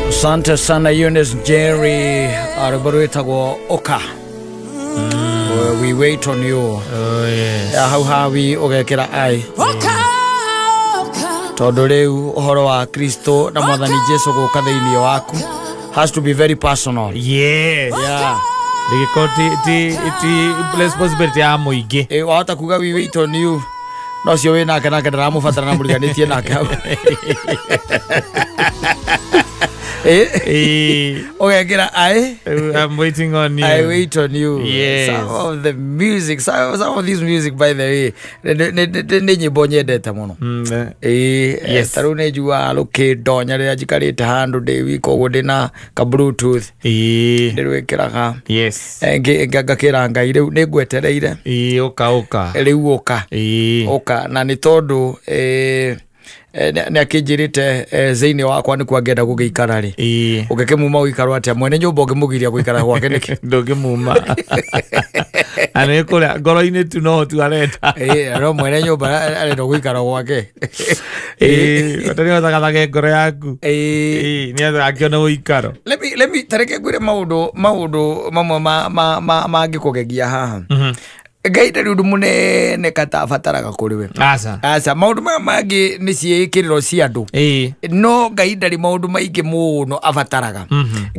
Asante sana Eunice Jerry Arboretagwo Oka. We wait on you. Oh yes. How hawi ogekera ai. Tondu riu uhoro wa Kristo na mwathani Jesu guka thiini waku has to be very personal. Yes. Yeah. Iti responsibility ya muingi. Wahota kuga we wait on you. No cio wina kana ndaramubatara na muriganitie nake hau. Ogekera ai. I'm waiting on you. I wait on you. Yes. Some of the music, some of this music, by the way, ne nyimbo nyendete muno. Yes. Taru ne jua loke donya ria jikarite handu de wiko godina ka bluetooth. Ndirwekeraga. Yes. Ngakira ngai riu ne gwetereire. Oka. Riu oka. Oka na ni tondu ne akijirite zeini wakwa ni kwangenda gugikara ri ugekemuma uikaro atia mwene nyumba ungimugiria guikara gwake niki ndungimuma ane kule ngoro-ini tu no tu arenda no mwene nyumba arenda guikara gwake otari otagathage ngoro yaku ni athakiona guikaro let me tareke gwire maundu mamwe mangikugegia haha Gaita riu munene katabataraga kuri we. Asa maundu mangi ni ciikiriro cia andu. No gaita ri maundu maingi muno abataraga.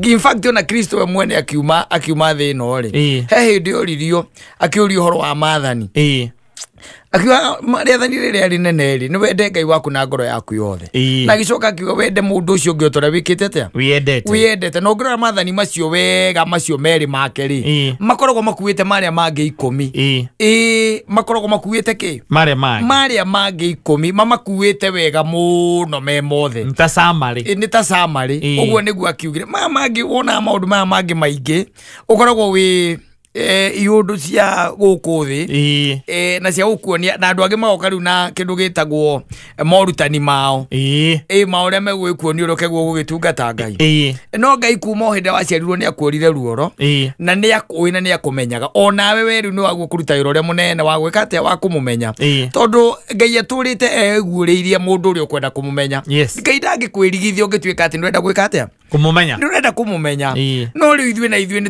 In fact ona Kristo we mwene akiuma thino ri. He hindi oririo akiurio horo wa mathani. Akiwa mariathani riria rinene ri ni wende Ngai waku na ngoro yaku yothe na gicoka akiuga wende mundu ucio ungi utora wikite atia wiyendete no ngoro mathani macio wega macio meri make ri makoragwo makuite maria mangi 10 makoragwo makuite ki maria mangi 10 mamakuite wega muno me mothe ni ta samari uguo niguo akiugire mangi wona maundu mangi maingi ukoragwo wi iundu cia guku thi na cia gukuonia na andu angi magoka riu na kindu gitagwo morutani mao maoria megwikuonia urokegwo gugitungata Ngai no Ngai kuma hinde waciarirwo ni akuorire ruoro na ni akuwi na ni akumenyaga onawe we riu ni waguo kuruta wira uria munene wa gwika atia wa kumumenya tondu Ngai aturite eguuriirie mundu uria ukwenda kumumenya Ngai ndangikwirigithia ungituika ati ndwenda gwika atia kumumenya ndurenda kumumenya no riu ithuĩ na ithuĩ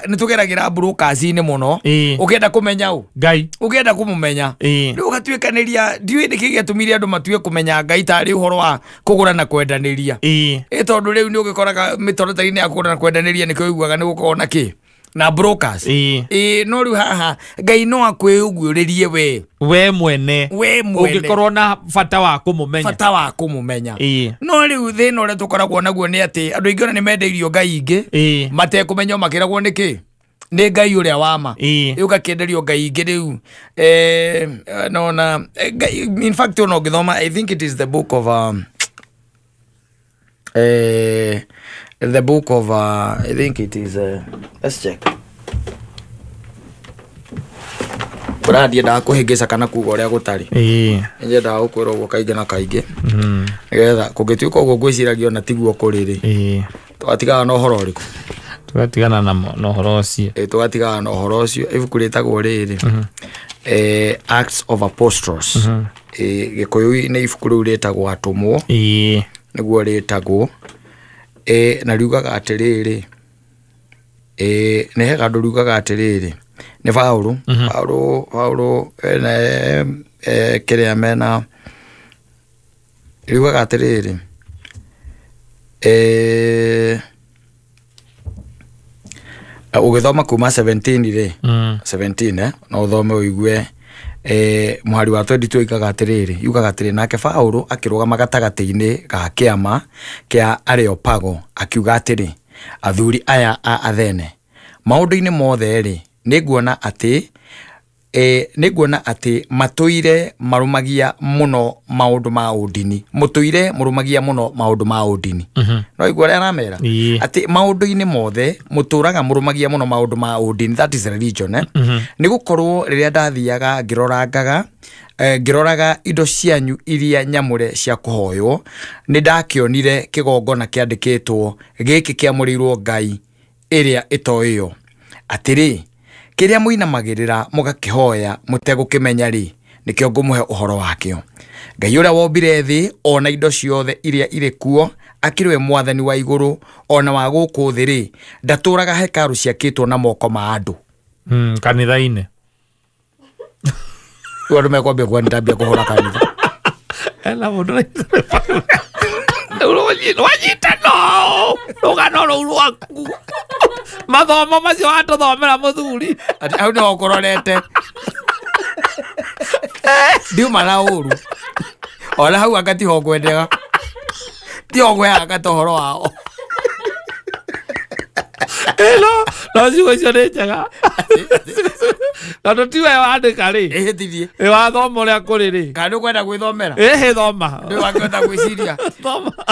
nitugeragira brokers-ini muno ukienda kumenya Ngai ukienda kumumenya riu ugatuikaniria ndiũĩ nĩkĩ gĩatũmire andũ matue kumenya Ngai tarĩ uhoro wa kugura na kwendaniria tondu riu ni ugikoraga mĩtaratara-inĩ ya kugura na kwendaniria nĩkĩo ũiguaga nĩ gũkorwo na kĩ na brokers no riu haha Ngai no akwĩũguũrĩrie we mwene ungikorwo na bata wa kumumenya no riu thĩna ũrĩa tũkoragwo naguo nĩ atĩ andũ aingĩ ona nĩ mendeirio Ngai ingĩ matekũmenya makĩragwo nĩkĩ nĩ Ngai ũrĩa wama ũgakĩenderio Ngai ingĩ rĩu nona in fact ona ũngĩthoma I think it is the book of I think it is let's check Bradi nda kuhingisa kana kuga uria gutari nje nda ukwira ugo kainge na kainge nigetha kungituika ugo gwiciragia na tiguo kuriri twatigana na uhoro uriku tugatigana na uhoro ucio tugatigana na uhoro ucio ibuku ritagwo riri Acts of Apostles gikuyu ni ibuku riu ritagwo atumwo niguo ritagwo na riugaga atiriri ne hega andu riugaga atiriri ni Paulo kiria mena riugaga atiriri ugithoma kuma 17 ri 17 no uthome uigue muhari wa 22 ikaga atiriri yugaga atiriri nake Paulo akirugama gatagati-ini ga kiama kia Areopago akiuga atiri athuri aya a Athene maundu-ini mothe ri niguona ati matuire marumagia muno maundu ma udini murumagia muno maundu ma udini no igore aramera ati maundu-ini mothe muturaga murumagia muno maundu ma udini that is religion nigukorwo riria ndathiaga ngiroraga indo cianyu iria nyamure cia kuhoywo ni ndakionire kigongona kiandikitwo giki kiamurirwo Ngai iria itoyo atiri kiria muinamagirira mugakihoya mutegukimenya ri nikio ngumuhe uhoro wakio Ngai uria wombire thi ona indo ciothe iria iri kuo akiriwe mwathani wa iguru ona wa guku thi ri ndaturaga hekaru ciakitwo na moko ma andu kanitha-ini wandu mekwambia kwa ndambia kuhora kanitha ela mundu wanyita no rugano rou rwaku mathomo macio watuthomera muthuri ati au ni okororete ndiuma na uru ona hau akati hongwendega ti hongwea akatohoro wao elo no ciugo icio nĩ njega tondũ tiwe wandĩka rĩ ĩhĩtithie wathoma ũrĩa kũrĩ rĩ kana nĩũkwenda gwĩthomera ĩhĩ thoma nĩ wakĩhota gwĩciria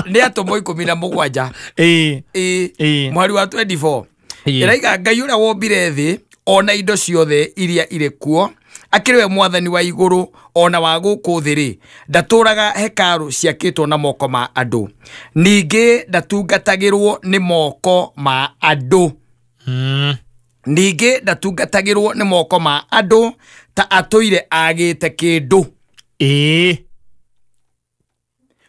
nĩ atũmwo 17 mweri wa 24 ĩraiga Ngai ũrĩa wombire thĩ ona indo ciothe iria irĩ kuo akĩrĩwe mwathani wa igũrũ ona wa gũkũ thĩ rĩ ndatũraga hekaru ciakĩtwo na moko ma andũ ningĩ ndatungatagĩrwo nĩ moko ma andũ ningĩ ndatungatagĩrwo nĩ moko ma andũ ta atũire agĩte kĩndũ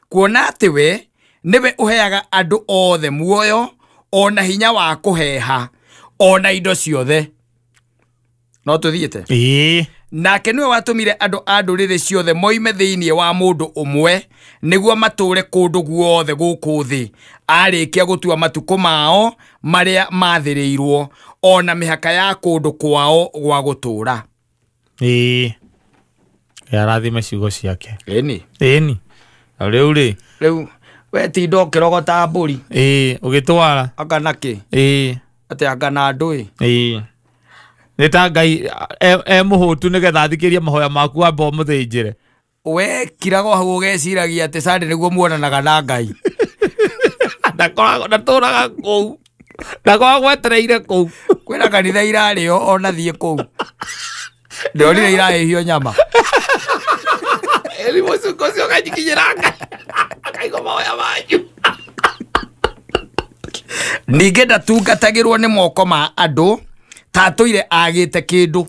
kuona atĩ we nĩwe ũheaga andũ othe muoyo ona hinya wa kũheha ona indo ciothe no tũthiĩte nake nĩwe watũmire andũ a ndũrĩrĩ ciothe moime thĩinĩ wa mũndũ ũmwe nĩguo matũre kũndũ guothe gũkũ thĩ arĩkia gũtua matukũ mao marĩa mathĩrĩirwo ona mĩhaka ya kũndũ kwao gwa gũtũra arathime ciugo ciake ĩni rĩu we ti ndokĩrogota mbũri ũgĩtwara anga nakĩ atĩ anga na andũ nĩ ta Ngai mũhũtu nĩgetha athikĩrie mahoya maku wambe ũmũthĩnjĩre we kirago hau ũgeciragia atĩ Sunday nĩguo muonanaga na Ngai ndatũraga kũu ndakoragwo etereire kũu kwĩna kanitha irarĩo ona thiĩ kũu ndĩronire irahĩhio nyama mũcuko ũcio kanyikinyĩra akaigua mahoya manyu ningĩ ndatungatagĩrwo nĩ moko ma andũ ta atũire agĩte kĩndũ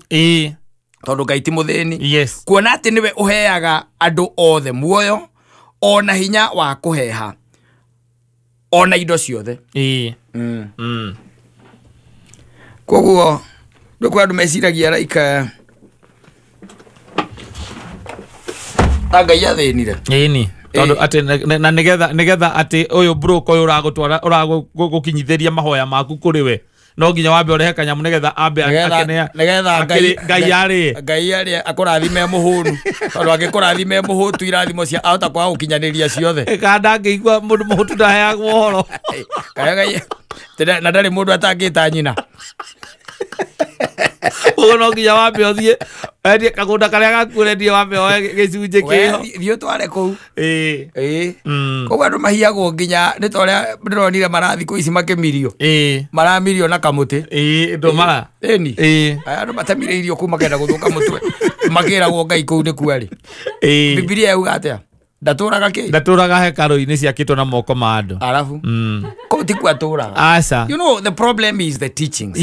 tondũ Ngai ti mũthĩni kuona atĩ nĩwe ũheaga andũ othe muoyo ona hinya wa kũheha ona indo ciothe koguo ndũkwĩ andũ meciragia raika ta Ngai athĩnire tondũ atĩ na nĩgetha atĩ ũyũ broke ũyũ ũragũkinyithĩria mahoya maku kũrĩ we no nginya wambe ũrehe kanyamũ nĩgetha ambe akenea Ngai arĩ akũrathime mũhũnu tondũ angĩkũrathime mũhũtu irathimo cia ahota kwaga gũkinyanĩria ciothe kana angĩigua mũndũ mũhũtu ndaheagwo ũhoro na ndarĩ mũndũ atangĩta nyina ũguo no nginya wambe ũthiĩ wendie kagũnda karĩa gaku ũrendia wambe oe gĩcunjĩ kĩho thiĩ ũtware kũu koguo andũ mahiagwo nginya nĩ ta ũrĩa ndĩronire marathikũ ici makĩmirio maramirio na kamũtĩ ndũmara andũ matamire kuma kenda gũthũka mũtwe makĩragwo Ngai kũu nĩ kuarĩ Bibilia yuga atĩa ndatũraga hekaru-inĩ ciakĩtwo na moko ma andũ arabu kũu ti kuo atũraga aca you know the problem is the teachings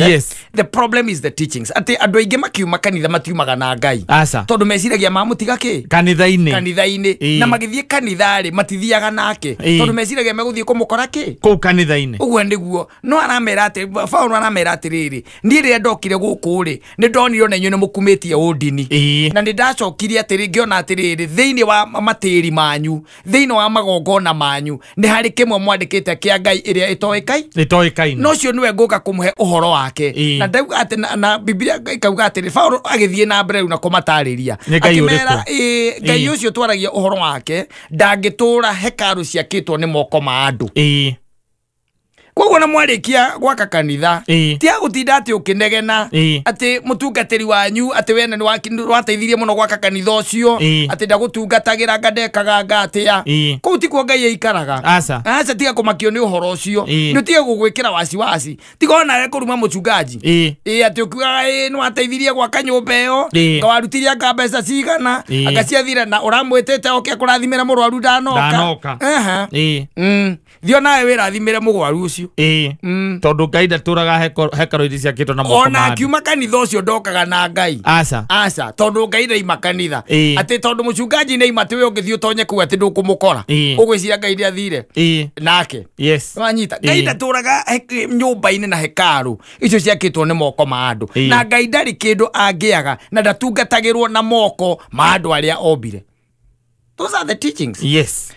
the problem is the teachings atĩ andũ aingĩ makiuma kanitha matiumaga na Ngai tondũ meciragia mamũtiga kĩ kanitha-inĩ na magĩthiĩ kanitha-rĩ matithiaga nake tondũ meciragia megũthiĩ kũmũkora kĩ kũu kanitha-inĩ ũguo nĩguo no aramera atĩ Paulo aramera atĩrĩrĩ niĩ rĩrĩa ndokire gũkũ-rĩ nĩ ndonire ona inyuĩ nĩ mũkumĩtie ũndini na nĩ ndacokirie atĩrĩ ngĩona atĩrĩrĩ thĩinĩ wa matĩri manyu thĩinĩ wa magongona manyu nĩ harĩ kĩmwe mwandĩkĩte kĩa Ngai ĩrĩa ĩtoĩkaine no cio nĩwe ngũka kũmũhe ũhoro wake na ndauga atĩ na Biblia ikauga atĩrĩ Paulo agĩthiĩ na mbere na kũmatarĩria akĩmera Ngai ũcio twaragia ũhoro wake ndangĩtũra hekaru ciakĩtwo nĩ moko ma andũ koguo na mwarĩkia gwaka kanitha ti agũtinda atĩ ũkĩnegena atĩ mũtungatĩri wanyu atĩ we nĩ wateithirie mũno gwaka kanitha ũcio atĩ ndagũtungatagĩra ngandekaga ngatĩa kũu tikuo Ngai aikaraga aca tiga kũmakio nĩ ũhoro ũcio nĩ tiga gũgwĩkĩra wasiwasi tiga onawe kũruma mũchungaji atĩ ũkiugaga nĩ wateithirie gwaka nyũmba ĩyo ngawarutirie anga mbeca cigana anga ciathire na ũramwĩtĩte oke kũrathimĩra mũrwaru ndanoka thiĩ nawe wĩrathimĩre mũrwaru ũcio macio tondu Ngai ndaturaga hekaro-ini ciakitwo na moko ona akiuma kanitha ucio ndokaga na Ngai aca tondu Ngai ndaima kanitha ati tondu mucungaji nĩ imate we ũngĩthiĩ ũtonye kũu ati ndũkũmũkora ũgwĩciria Ngai nĩathire nake wanyita Ngai ndatũraga nyũmba-inĩ na hekaru icio ciakĩtwo nĩ moko ma andũ na Ngai ndarĩ kĩndũ angĩaga na ndatungatagĩrwo na moko ma andũ arĩa ombire. Those are the teachings.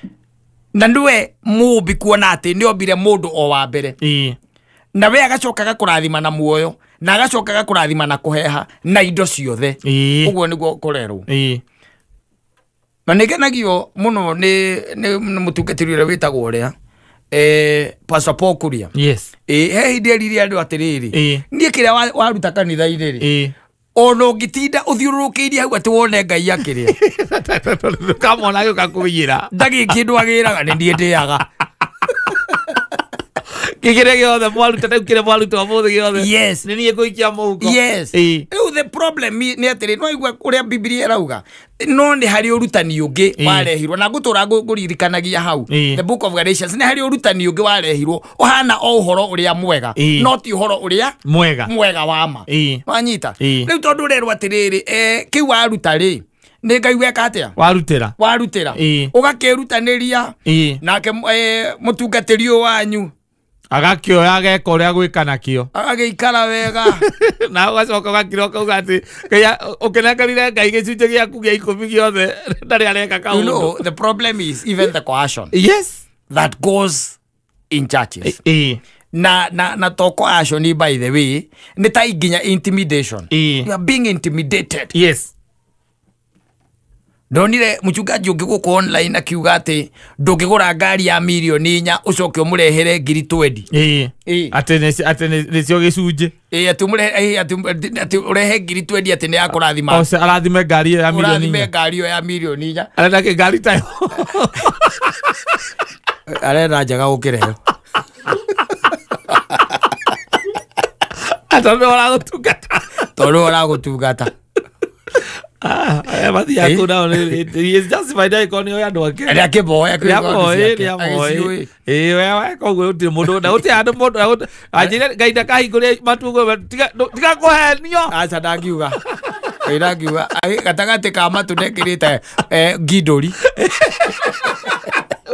Na ndwe mũmbi kuona atĩ nĩ ombire mũndũ o wa mbere na we agacokaga kũrathima na muoyo na agacokaga kũrathima na kũheha na indo ciothe ũguo nĩguo kũrerwo. Na nĩgenagio mũno nĩ mũtungatĩri ũrĩa wĩtagwo ũrĩa Pastor Paul Kuria. He hĩndĩ erire andũ atĩrĩrĩ niĩ kĩrĩa waruta kanitha-inĩ rĩ ona ũngĩtinda ũthiũrũrũkĩirie hau atĩ wone Ngai akĩrĩa kamona gĩũka kũiyĩra ndagĩ kĩndũ agĩraga nĩ niĩ ndĩaga kĩgĩre gĩothe mwaruta rĩu kĩrĩa mwaruta ũmũthĩ gĩothe nĩ niĩ ngũikia mũhuko. Rĩu the problem nĩ atĩrĩ no igua ũrĩa Biblia ĩrauga no nĩ harĩ ũrutani ũngĩ warehirwo na ngũtũra ngũririkanagia hau the book of Galatians nĩ harĩ ũrutani ũngĩ warehirwo ũhana o ũhoro ũrĩa mwega no ti ũhoro ũrĩa mwega wa ma wanyita. Rĩu tondũ ũrerwo atĩrĩrĩ kĩu waruta rĩ nĩ Ngai weka atĩa warutĩra ũgakĩrutanĩria nake mũtungatĩri ũyũ wanyu agakĩoya ageka ũrĩa gwĩka nakĩo agagĩikara wega na ũgacoka ũgakĩroka uga atĩ ũkĩnengerire Ngai gĩcunjĩ gĩaku gĩa 10 gĩothe ndarĩ areka kaũndũ. You know, the problem is even the coercion that goes in churches na to coercion by the way nĩ ta nginya intimidation. You are being intimidated. Ndonire mũchungaji ũngĩ gũkũ online akiuga atĩ ndũngĩgũra ngari ya milioni 4 ũcoke ũmũrehere ngiri 20 atĩ nĩcio gĩcunjĩ atĩ ũrehe ngiri 20 atĩ nĩ ya kũrathima arathime ngari ya milioni 4 ngari ĩyo ya milioni 4 arenda ngari tayo arenda njaga gũkĩrehwo tondũ ũragũtungata But ya kuna he is justified ikono ya ndo ake ya keboya wewe kogo uti mundu na uti andu mundu ajire gaida kahingure matugo tiga kohenio acha ndakiuga gatagati ka matu nekirite ngindori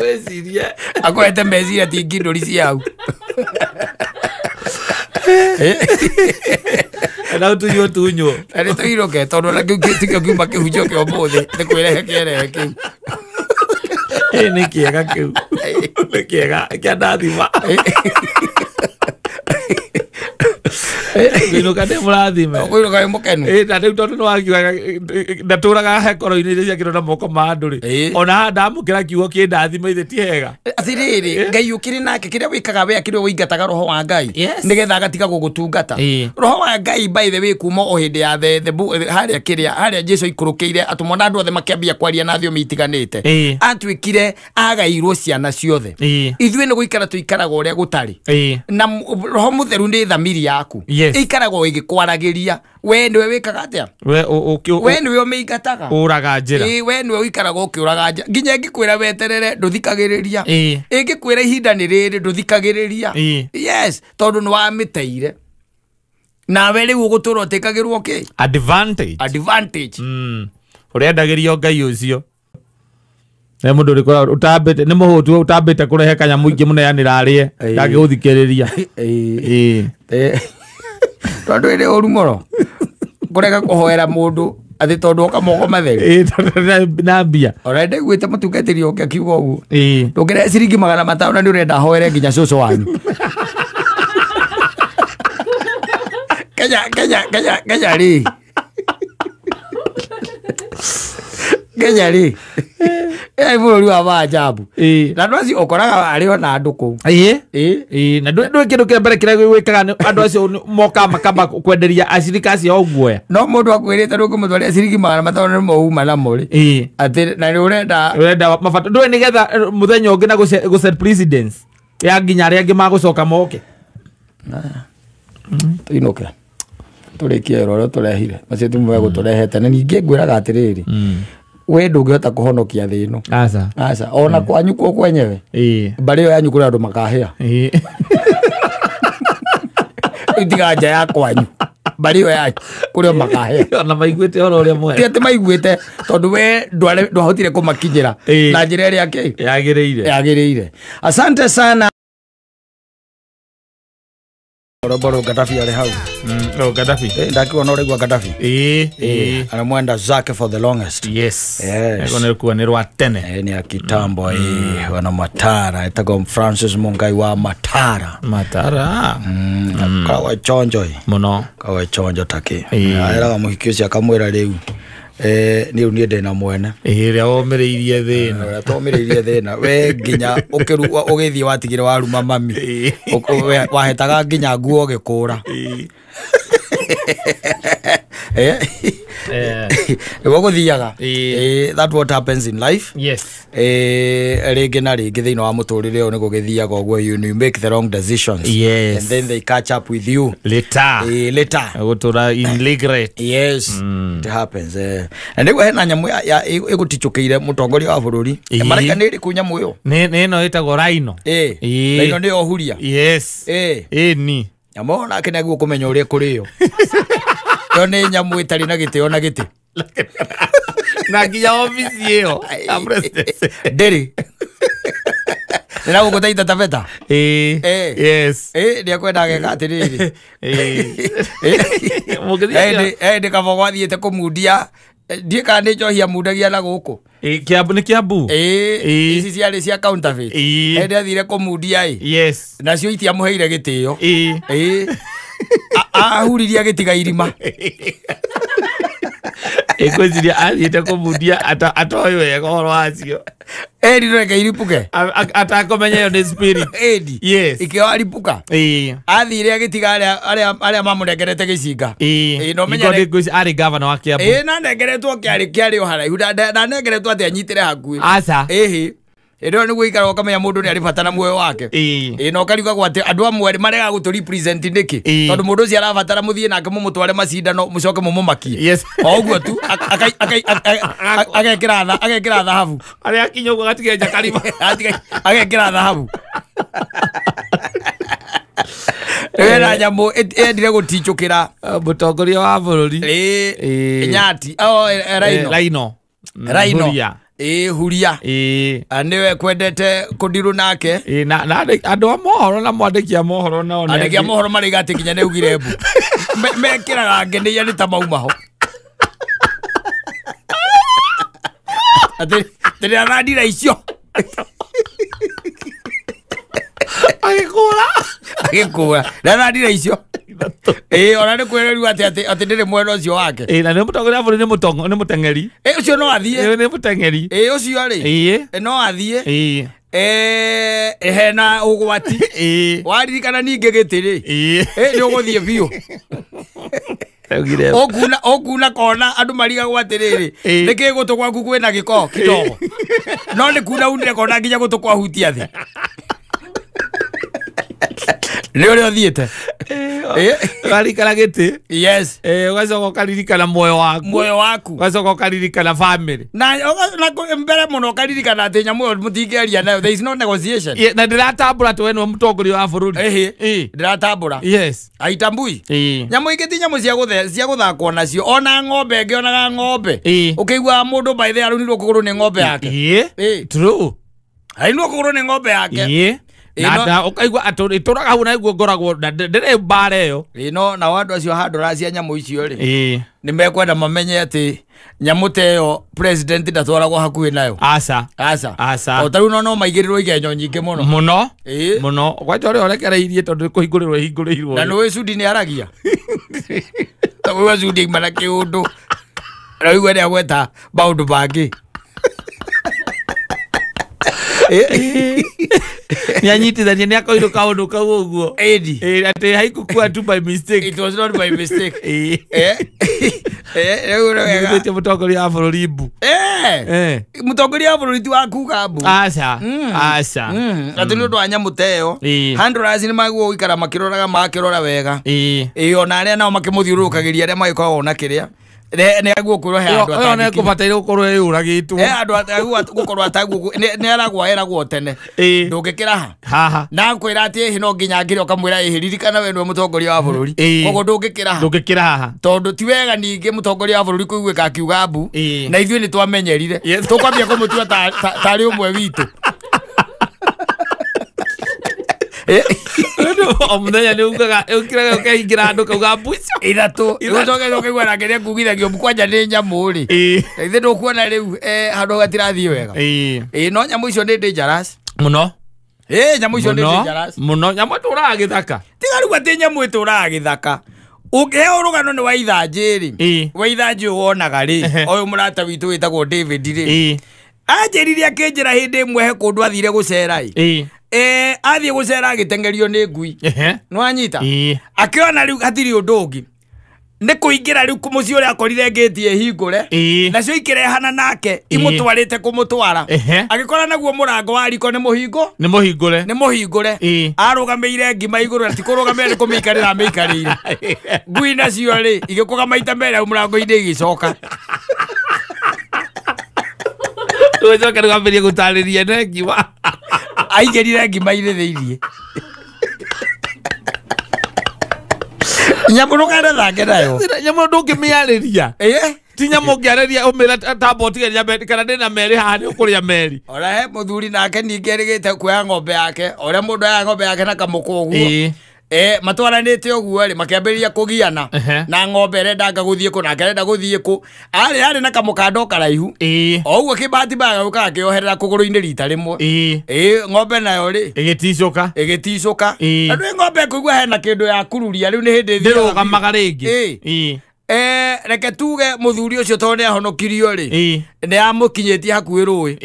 wesirie akwete meciria ti ngindori ciau na tunyo ari tuiroke tondu na kiu kiuma kihunjio kio muthi ni kwirehe kierehe kiu ni kiega kiu ni kiega kia ndathima Kwinuka nĩ mũrathime kwinuka nĩ mũkenu na rĩu tondũ nĩwakiuga ndatũraga hekoro-inĩ iria ciakĩrwo na moko ma andũ rĩ ona haha ndamũkĩra kiugo kĩndathima ithe ti hega atĩrĩrĩ Ngai ũkĩrĩ nake kĩrĩa wĩkaga we akĩrĩ wĩingataga roho wa Ngai nĩgetha agatiga gũgũtungata roho wa Ngai by the way kuma o hĩndĩ ya harĩa Jesũ ikũrũkĩire atũmwo na andũ othe makĩambia kwaria na thiomi itiganĩte atuĩkire agaĩirwo ciana ciothe ithuĩ nĩ gũikara tũikaraga ũrĩa gũtarĩ na roho mũtheru nĩ thamiri yaku ikaragwo igĩkwaragĩria we nĩwe wĩkaga atĩa we nĩwe ũmĩingataga ũraga njĩra we nĩwe ũikaragwo ũkĩũraga njĩra nginya ĩngĩkwĩra weterere ndũthikagĩrĩria ĩngĩkwĩra ihinda nĩ rĩrĩ ndũthikagĩrĩria tondũ nĩ wamĩteire nawe rĩu ũgũtũra ũtĩkagĩrwo kĩ advantage ũrĩendagĩrio Ngai ũcio nĩ mũndũ ũrĩkora ũtambĩte nĩ mũhũtu ũtambĩte kũrehe kanyamũ ingĩ mũneanĩra arĩe ndangĩgũthikĩrĩria tondũ ĩrĩ ũru mũno kũrega kũhoera mũndũ atĩ tondũ oka moko matheri na mbia ũrenda iguĩte mũtungatĩri ũngĩ akiuga ũguo ndũngĩrehe ciringi 500 na nĩ ũrenda hoere nginya cũcũ wanyu Kenya rĩ bũrũri wa maajabu na andũ acio ũkoraga arĩ ona andũ kũu na ndũĩ kĩndũ kĩa mbere kĩrĩa gwĩkaga andũ acio moka makamba kwenderia acirika acio ũguoya no mũndũ akwĩrĩte ndũngĩmũtwarĩra ciringi 500 nĩ mauma namo rĩ atĩ na nĩ ũrenda mabata ndũĩ nĩgetha mũthenya ũngĩ na gũset presidents ya nginya arĩa angĩ magũcoka moke tũinũke tũrĩkie wĩra ũrĩa tũrehire macio tumwe gũtũrehete na ningĩ ngwĩraga atĩrĩrĩ we ndũngĩhota kũhonokia thĩ ĩno aca ona kwanyu kwenyewe mbarĩ ĩyo yanyu kũrĩ andũ makahĩa itigaja ya kwanyu bari we ya kurio makahe na maiguite oro ria mwe ti ati maiguite tondu we ndwahotire kumakinyira na njira ria ke yagireire asante sana Roboro Gaddafi ale hau Gaddafi ndakiwa no regwa Gaddafi anamwenda zake for the longest yes ego ne rwa tene ni akitambo wana Matara etago Francis Mungai wa Matara kawa chonjo muno kawa chonjo take era muhikisi akamwera riu ni unide na mwene ria omereirie thina tomereirie thina we nginya ukiru ugithie watigire waruma mami wahetaga nginya nguo gikura guthiaga that what happens in life yes ringi na ringi thiini wa muturire uyu ni gugithiaga uguo you make the wrong decisions yes and then they catch up with you later gutura in regret yes it happens and niguo hena nyamu ya igutichukiire mutongoria wa bururi maraka ni ri kunyamu yo ni no itagwo Rhino Rhino ni ohuria yes ni nyamu na kene guo kumenya uria kuriyo yo ni nyamu itari na gitio na giti na nginya office iyo ndiri nina gukutaita tabeta yes ndia kwenda geka atiriri ndikabo gwathiite kumundia ndika ni njohia mundagia na guku kiambu ni kiambu ici ciarĩ cia counterfeit ndia thire kumundia yes nacio itiamuheire gitio ahuriria gitiga irima ekweciria athiĩte kũmundia atoĩ wega ũhoro wacio reke iripuke atakomenya yo nĩ spirit yes ikĩo aripuka athire agĩtiga arĩa mamũrengerete gĩcinga arĩ gavana wa Kiambu na nengeretwo kĩarĩ o haraihu na nengeretwo atĩ anyitĩre hakuhĩ aca ero niguo ikara ukamenya mundu ni ari batana muoyo wake no kariuga gwate andu amwe marega gutu represent ndiki tondu mundu ucio arabatara muthie nake mumutware macindano mucoke mumumakie oguo tu agekira thahabu ari akinyo uguo gatigenja karima agekira thahabu era nyamu endire gutichukira mutongoria wa bururi nyati Rhino huria niwe kwendete kundiru nake na andu a mohoro na mwandiki a mohoro na one andiki a mohoro mari gati kinya neugire mbu mekiraga ngenia ni ta maumaho ate tena radira icio agikura na radira icio ona ni kwereru ati ndire mwena ucio wake na ni mutongoria buri ni mutengeri ucio no athie ni mutengeri ucio ri no athie hena ugwati waririkana ninge gitiri ni uguthie biu okuna kona andu mariga gwatiriri niki gutu gwaku kwina giko kidogo no ni kuna unire kona nginya gutu kwa hutia thi ni uri othiete garikana giti yes ugacoka ukaririkana muoyo waku ugacoka ukaririkana family na mbere muno ukaririkana ati nyamu mutingeria nayo there is no negotiation na ndiratambura tu wenu mutongoria wa bururi ndiratambura yes aitambui nyamu ingiti nyamu cia guthakwo nacio ona ng'ombe ngionaga ng'ombe ukigwa mundu by the arunirwo kuguru ni ng'ombe yake true ainwo kuguru ni ng'ombe yake na ukaigwa aturaga hau na iguo ngoragwo ndire mbare yo na wandu acio handura cia nyamu icio ri ni mekwenda mamenye ati nyamu teyo president ndatwaragwo hakuhi nayo aca otaru no maigirirwo igenyo nyingi muno kwacho ri orekereirie tondu kuhingurirwo hingurirwo na no Sudi ni aragia tawe Sudi mana kiundu raigwa ni agweta baundu bangi ni anyitithania ni akoiru kaundu kau uguo ati haikukua tu by mistake it was not by mistake niguthite mutongoria wa bururi mbu mutongoria wa bururi ti wakuga mbu aca ati ni undu wa nyamu teyo handlers ni maguo ikara makirora wega ona aria nao makimuthiurukagiria aria magikoragwo na kiria ne agukuru he andu atari ne kubataire gukorwo yuragitwo andu agukuru atagu ne eragwo tene ndungikira haha na kwira ati hino nginya ngire okamwira ihiririkana we nwe mutongoria wa bururi kogo ndungikira haha tondu ti wega ningi mutongoria wa bururi kuigwika akiuga mbu na ithuĩ ni twamenyerire tukwambia kumutua tari umwe witu omuthenya ni ugaga ukiraga ukaingira andu kauga mbuico ithatu ucoke ukaigua nake ni kugithagio mukwanja ni nyamu ri ithe ndukuona riu handu gatirathie wega no nyamu icio ni dangerous muno nyamu icio ni dangerous muno nyamu turaga githaka tigaru ati nyamu turaga githaka ukiheo rugano ni wa ithanjiri wa ithanji wonaga ri oyu murata witu witagwo David ri anjiriria kinjira hindi imwe he kundu athire gucera athie gucera agitengerio ni ngui no anyita akiona riu hatiri undu ungi ni kuingira riu kumucio ria akorire ngetie hingure nacio ikirehana nake imutwarite kumutwara agikora naguo murango wa riko ni muhingure arugameire ngima iguru ati kurugamira ni kumikarira mikarire ngui nacio ri igikuga maita mere murango inde igicoka ucoke rugamberie gutariria ne ngima aigerire ngima ire thiirie nyamu nukare thake nayo nyamu ndungimiariria ti nyamu ngiariria umira taboti ya kana ndina meri haha ni ukuria meri ora he muthuri nake ningi erigite kuya ng'ombe yake ora mundu ya ng'ombe yake na kamuko uguo matwaranite uguo ri makiambiria kugiana na ng'ombe renda guthie ku na ngerenda guthie ku ari na kamukando karaihu oguo kibati baga uka kioherera kuguru-ini rita rimwe ng'ombe nayo ri igiticoka andu ng'ombe kuigua hena kindu ya kururia riu ni hindi ndirugamaga ringi reke tuge muthuri ucio tondu ni ahonokirio ri ni amukinyitie hakuhi rui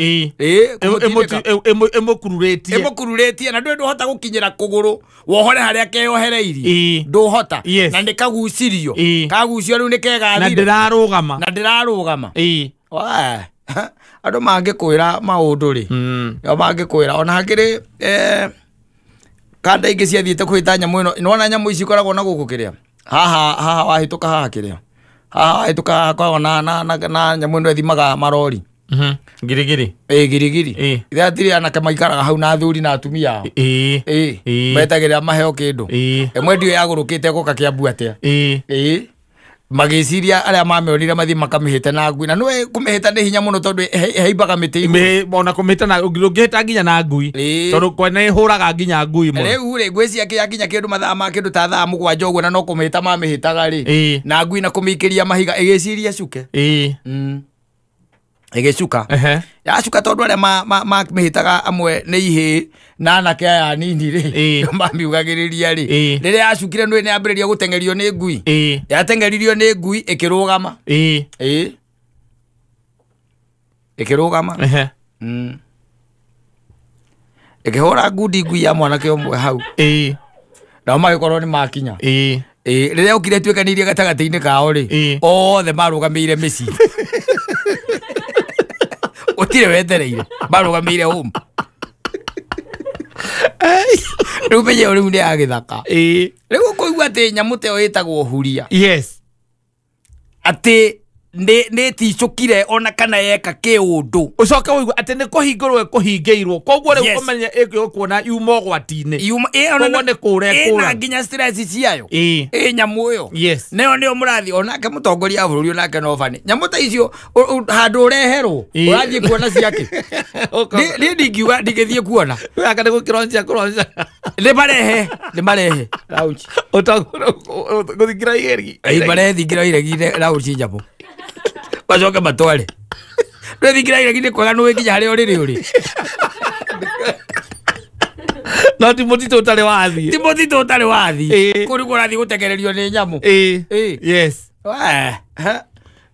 imukururetie na nduhota gukinyira kuguru wohore haria keyohereirie nduhota na ndikagucirio kagucio riu ni kegathire na ndirarugama andu mangikwira maundu ri yo mangikwira ona hakiri kanda ingi ciathiite kuhita nyamu ino nona nyamu ici koragwo na guku kiria haha wahituka haha kiria haha wahituka kwa na nyamu ino ethimaga marori girigiri girigiri ithia atiri anake maikaraga hau na athuri na atumia metagirira maheo kindu imwe ndio yagurukite guka kiambu atia magiciria aria mameonire mathi makamihite na ngui na nwe kumihita ni hinya muno tondu heimbaga miti ona kumihita na ngihita nginya na ngui tondu kwene huraga nginya ngui mo riu ri ngweci akia nginya kindu mathaa ma kindu ta thaa mugwanja uguo na no kumihita mamihitaga ri na ngui na kumikiria mahiga igiciria cuke igicuka yacuka tondu aria mamihitaga amwe ni ihi na anake aya nini ri mamiugagiriria ri riria yacukire nwe ni yambiriria gutengerio ni ngui yatengeririo ni ngui ikirugama ikirugama ikihura ngundi ngui ya mwanake umwe hau nao magikorwo ni makinya riria ukire twekanirie gatagati-ini kao ri othe marugameire mici utire wethereire marugameire home riu menye riu ni agithaka riu kuigua ati nyamu teo itagwo huria ati ni ticukire ona kana yeka kiundu ucoke uigua ati ni kuhingurwo kuhingeirwo koguo riu umenye kuona yuma gwati-ini koguo ni kurekura nginya stress ciayo nyamu yo neo murathi onake mutongoria wa bururi onake no bani nyamu ta icio handu ureherwo urathie kuona ciake ni ndingiuga ndingithie kuona aka ni gukironja ni marehe launch guthingira iregi marethingira iregi launch nyamu bacoke matware rethingira iregi ni kwega nwe nginya haria uri no timotito utari wathi kuri kurathi gutegererio ni nyamu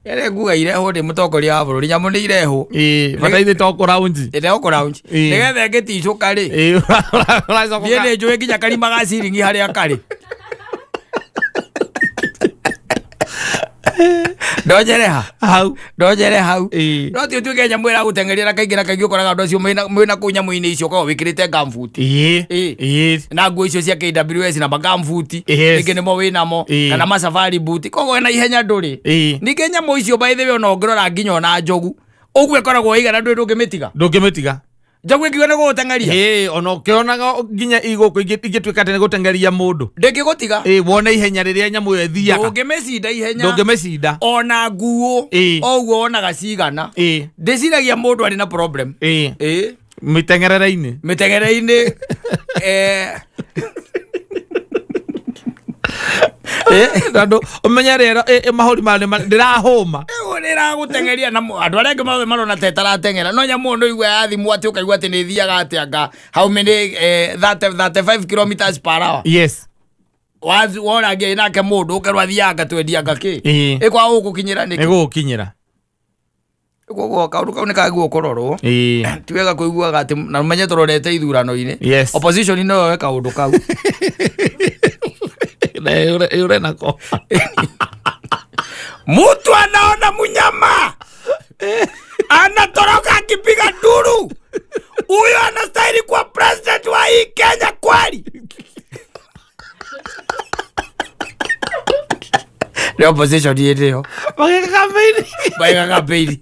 ere nguga ireho ndi mutongoria wa bururi nyamu ni ireho bataithi toko raunji nigetha ngiticuka ri thie ni njui nginya karima ga ciringi haria kari Ndojereha hau ndojere hau no ti tuge nyamu ira gutengeria na kaingira kaingi ukoraga ndo cio mwina ku nyamu-ini icio ko wikirite gambuti na nguo icio cia KWS na magambuti ningi nimo winamo kana masafari boot kogo na ihenya nduri ningi nyamu icio by the way no ngirora nginya ona njogu ogwe koragwo igana ndungimitiga Jagwe kiwana go tangaria ona ukionaga nginya iguku igitwika tene gutangaria mundu ndingigutiga wona ihenya riria nyamu yo thiaga ndungimecinda ihenya ndungimecinda ona nguo ogwo ona gacigana ndiciragia mundu ari na problem mitengerera-ini Nando umenya rero mahori mane ndirahuma urira gutengeria na andu aria ngi marona tetara tengera no nyamu ndo igwe athimu ati ukaigwa ati ni thiaga ati anga how many 35 kilometers per hour yes wona ngi nake mundu ukerwa thiaga twedia ngaki ikwa ugukinyira niki igukinyira gogo kaundu kau nikaguo kororwo tiwega kuiguaga ati na menye tororete ithurano-ini opposition no we kaundu kau Yure nako mtu anaona munyama anatoroka akipiga nduru huyo anastahili kuwa president wa hii Kenya kweli the opposition yeteo bageka kampeni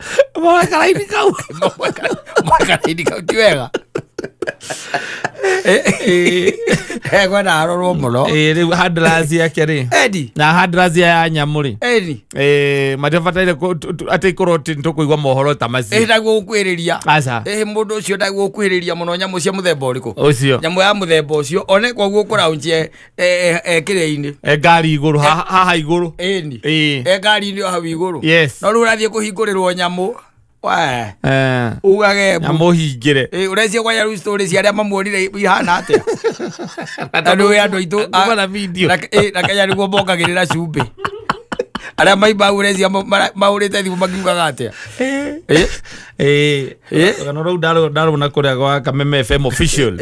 tiwega kwenda arorwo muno riu handirazi yake ri Edi na handirazi ya nyamuri Edi matibataire ati ikoroti ntukuigwa mohoro ta maci ndaguo gukwiriria aca mundu ucio ndaguo gukwiriria muno nyamu cia muthemba uriku ucio nyamu ya muthemba ucio one koguo kuraunjie kire-ini ngari iguru haha iguru eni ngari-ini o hau iguru no riu urathie kuhingurirwo nyamu ugage nyamuhingire urecia kwa ya story cia aria mamuonire ihana atia andu ya andu itu na video na kaya niguo mongagirira cumbi aria maimba urecia maurite thimu makiugaga atia no riu ndarona kuria gwa Kameme FM official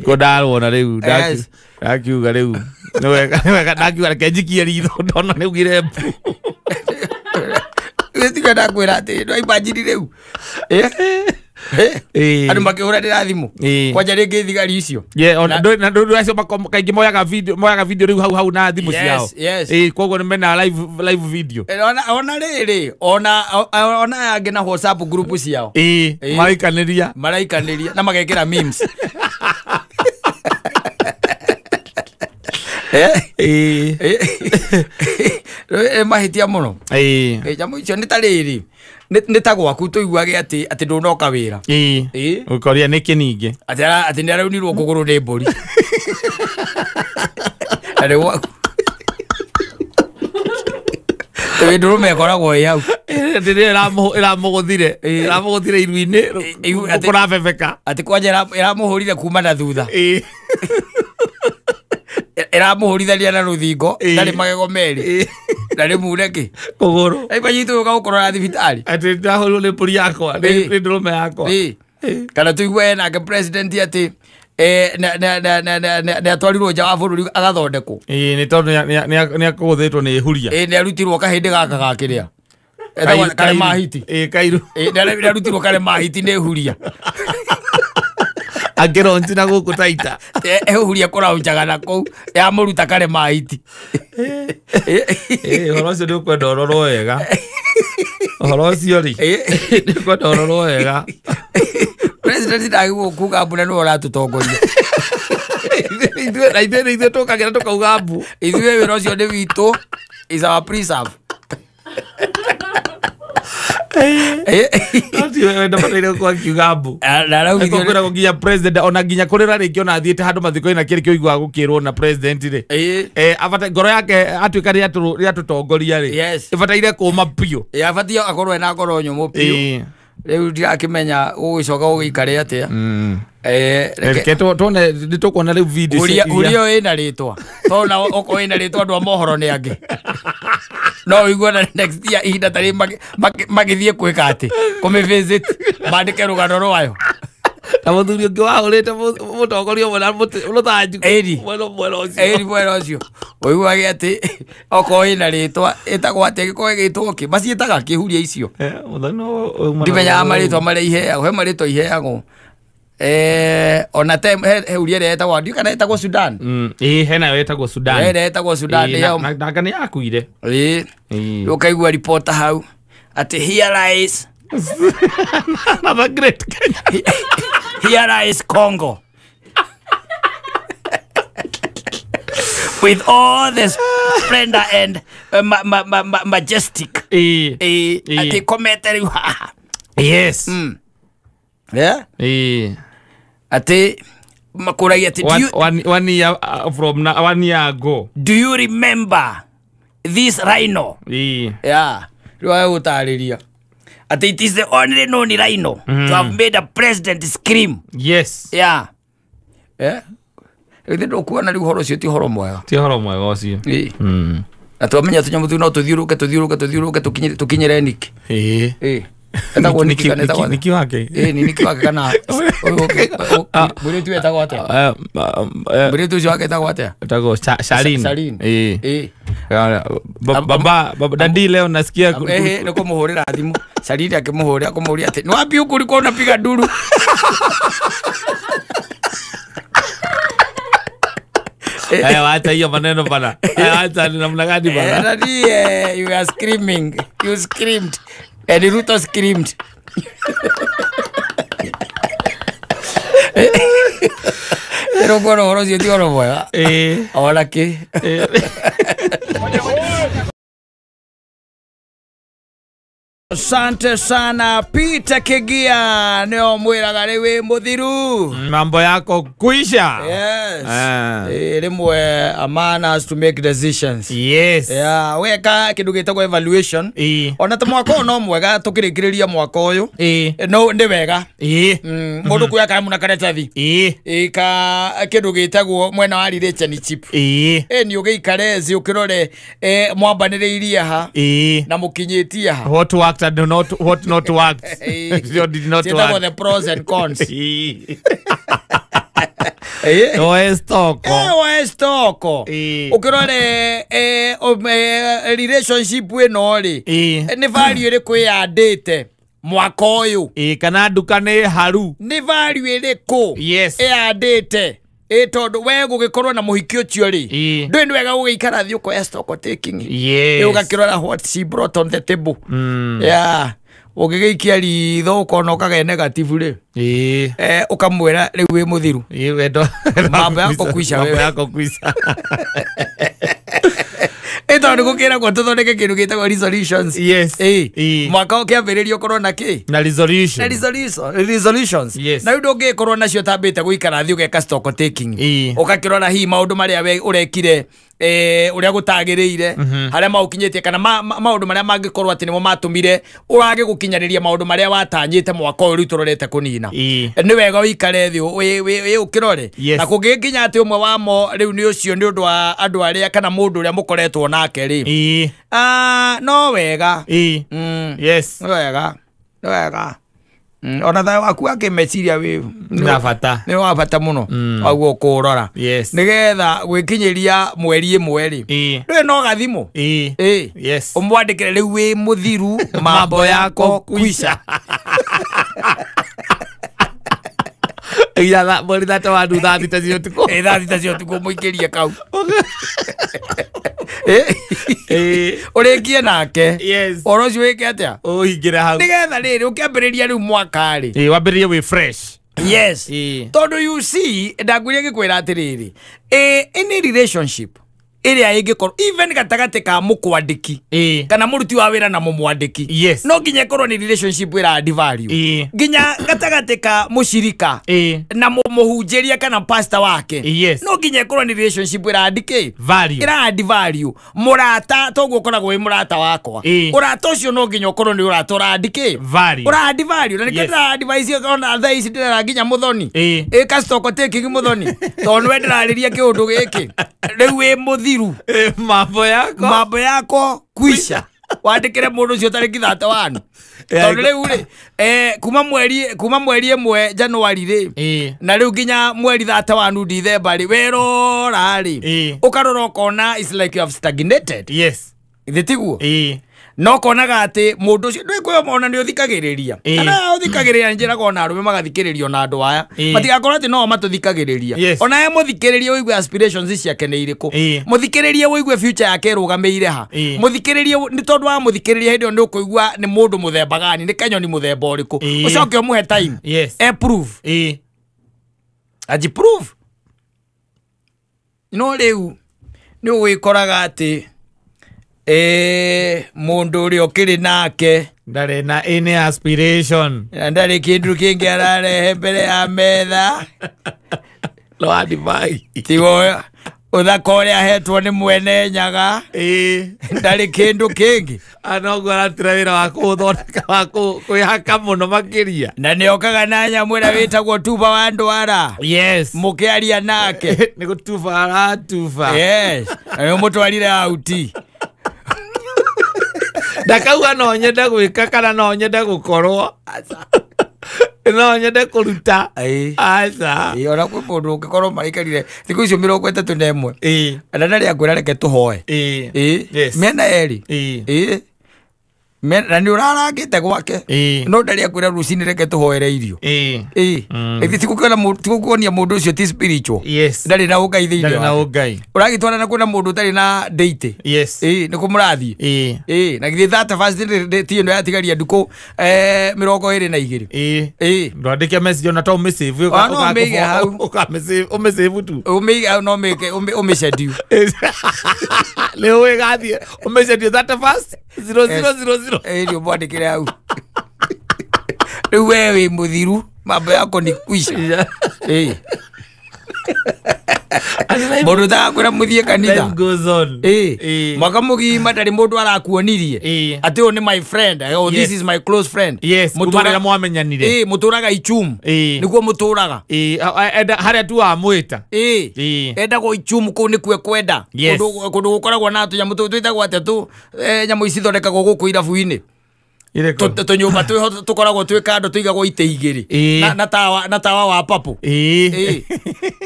ko ndarona riu ndakiuga riu niwega ndakiuga kenjikie ritho ndona niugire tiga ndakwira ati ndo imagine riu andu makihurira thimu kwanja ringi thigari icio ona ndu acio kaingi moyaga video riu hau na thimu ciao koguo ni mena live video ona riri ona yangi na WhatsApp group ciao maraikaniria na magekira memes mahitia muno jamu icio ni tariri ni ta gwaku tuiguage ati ndunoka wira ukoria niki ningi ati ni araunirwo kuguru ni mburi ari waku nduru mekoragwo yau ndiri iramuguthire iru-ini ukurabebeka ati kwanja iramuhurire kuma na thutha iramuhuritharia na ruthingo ndari magego meri ndari mureki kuguru aibanyitu uka ukorora thibitari ati ndahurwo ni mburi yakwa ni ndurume yakwa kana tuigue nake president ati ne atwarirwo nja wa bururi agathondekwo ni tondu ni akuguthitwo ni huria ni arutirwo kahindi gaka gakiria kare mahiti kairu ni arutirwo kare mahiti ni huria angironti na guku taita huria kuraunjaga na kou ya muruta kare mahiti horo ucio ni ukwenda urorwo wega horo ucio ri ni ukwenda urorwo wega president ndagwo kuga mbuna no ratutongoria ithuĩ tukagira tukauga mbu ithuĩ wĩra ũcio nĩ witũ is our preserve wenda bataire kwa kiuga mbu kwĩragwo nginya president ona nginya kũrĩra rĩngĩ ona athiĩte handũ mathiko-inĩ na kĩrĩ kĩo iguaga gũkĩrwo na president rĩ abata ngoro yake atuĩka rĩatũtongoria rĩ ĩbataire kũma biũ abatiĩ akorwo ena ngoro nyũmũ biũ rĩu ndirakĩmenya gũgĩcoka gũgĩikare atĩa tuone nĩtũkuona rĩu video uria ũyũ ĩna rĩtwa tona okorwo ĩna rĩtwa andũ a mohoro nĩ angĩ no ũiguana next year ihinda tarĩ magĩthiĩ kwĩka atĩ kũmĩvisit mandĩke rũgano rwayo na muthuri ungi wa urite mutongoria mwana mutanju mwena ucio oiguage ati oko ina ritwa itagwo ati giko gitwo ki macietaga kihuria icio ndimenyaga maritwa maria iheagwo he maritwa iheagwo ona he uria ria etagwo ndio kana etagwo Sudan hena yo etagwo Sudan etagwo Sudan na kana yakuire ukaigua reporter hau ati here lies another great Kenya here lies Congo with all this splendor and majestic ati commentary yes yeah ati makuragia ati one year from now 1 year ago do you remember this rhino yeah riwa utariria ati it is the only known rhino to have made a president scream yes yeah ndo kuona riu horo cio ti horo mwega ucio atwamenya tunyamu tu no tuthiuruke tukinyire niki etagwo niki wake niki wake kana bure tu etagwo atia bure tu wake etagwo atia etagwo Sharin baba dadi leo nasikia niko muhurira thimu Sharin akimuhurira kumuria ati ni wapi huko uliko unapiga duru wacha hiyo maneno bana wacha namna gani bana dadi you are screaming you screamed and Ruto screamed pero bueno ahora sí tío no voy ahora qué Asante sana Peter Kigia neo mwiraga riwe muthiru mambo yako kuisha yes rimwe a man has to make decisions yes weka kindu gitagwo evaluation ona ta mwako no mwega tukirikiriria mwako uyu no ndi wega mundu kuya kama na karetathi ka kindu gitagwo mwena wa relationship ni ugiikarezi ukirore mwambaniriirie ha na mukinyitie ha what worked and what not worked you did not work the pros and cons Oestoko ukirore relationship ino ri ni value iri kwiyandite mwaka uyu kana nduka ni haru ni value iriku yes yandite tondu we gugikorwo na muhiki ucio ri ndui ni wega gugikara thi uko stock taking ugakirora what she brought on the table yeah ugigikia ritho ukona ukage negative ri ukamwira riu wi muthiru wendo mambo yako kuisha tondu gukira kwa tuthondeke kindu gitagwo resolutions yes mwaka ukiambiririo korwo na ki na resolutions na ndu ngikorwo nacio tambite guikara thi ugeka stock taking ukakirora hi maundu maria we urekire uria gutagiriire haria maukinyitie kana maundu maria mangikorwo ati nimo matumire urage gukinyaniria maundu maria watanyite mwaka uyu turorete kunina ni wega uikare thi we ukirore na kungikinya ati umwe wamo riu ni ucio ni undu wa andu aria kana mundu uria mukoretwo nake ri no wega yes no wega ona thayo waku akimeciria wi ni wa bata muno waguo kurora nigetha gwikinyiria mweri imwe ri ndui no gathimu yes umwandikire riu wi muthiru mambo yako kuisha ya bori that one that itacio tuko muikirie kau urekie nake oro cio wike atia uhingira hau nigetha riri ukiambiriria riu mwaka ri wambiririe wi fresh yes tondu you see ndaguria gikwira atiriri any relationship iria ingikorwo even gatagate ka mukwandiki kana muruti wa wira na mumwandiki no nginya korwo ni relationship ira add value nginya gatagate ka mushirika na muhunjeria kana pastor wake no nginya korwo ni relationship ira add value ira add value murata toguo koragwo wi murata wakwa urata ucio no nginya korwo ni urata ura add value ura add value na nikenda advice ona thaa ici ndira nginya muthoni ka stock taking muthoni tondu we ndirariria kiundu giki riu wi muthiru mambo yako kuisha wandikire mundu ucio tariki 31 tondu riu ri kuma mweri imwe Januari ri na riu nginya mweri 31 December ri werora ri ukarora ukona is like you have stagnated. Yes, ithitiguo no konaga ati mundu ucio ndwe kwe mona ni uthikagiriria kana uthikagiriria njira kona arume magathikiririo na andu aya matigakorwo ati no matuthikagiriria ona muthikiriria uigue aspirations ciake ni iriku muthikiriria uigue future yake irugameire ha muthikiriria ni tondu wa muthikiriria hindio ni ukuigua ni mundu muthemba gani ni kanyoni muthemba uriku ucoke umuhe time prove ajiprove no riu ni wikoraga ati mundu uri okiri nake ndari na any aspiration ndari kindu kingi ararehe mbere ya metha Lord vai tiwo uthaka uria ahetwo ni mwene nyaga ndari kindu kingi anogo aratira wira wa kuthondeka wa kwihaka muno makiria na ni okaga na nyamu ira witagwo tuba wa ndwara mukiaria nake ni gutuba aratuba ni mutwarire auti ndakauga no nyende gwika kana no nyende gukorwo no nyende kuruta aca ona kwi mundu ungikorwo marikarire thiku icio 31 na ndari akwira reke tuhoe mena eri na ni urarangite gwake no ndari akwira rucini reke tuhoere irio tikukuonia mundu ucio ti spiritual ndari na ugai thiini uragitwara na kwina mundu utari na date ni kumurathie na githi 31st ti ino yatigaria nduku 22 ndwandike message ona to message umesave tu umeiga no meke umeschedule leo wegathie umeschedule 31st 0000 ndio mwandikire au riu wewe muthiru mambo yako ni kwisha mundu takwira muthie kanitha mwaka mugima ndari mundu arakuonirie ati uyu ni my friend this is my close friend mutura mwamenyanire muturaga ichum niguo muturaga haria tu amwita enda go ichum ku ni kwe kwenda kundu gukoragwo na tunyamu twitagwo ate tu nyamu ici thondekagwo guku irabu-ini tunyumba tukoragwo twi kando tuigagwo ite igiri na tawa wa papu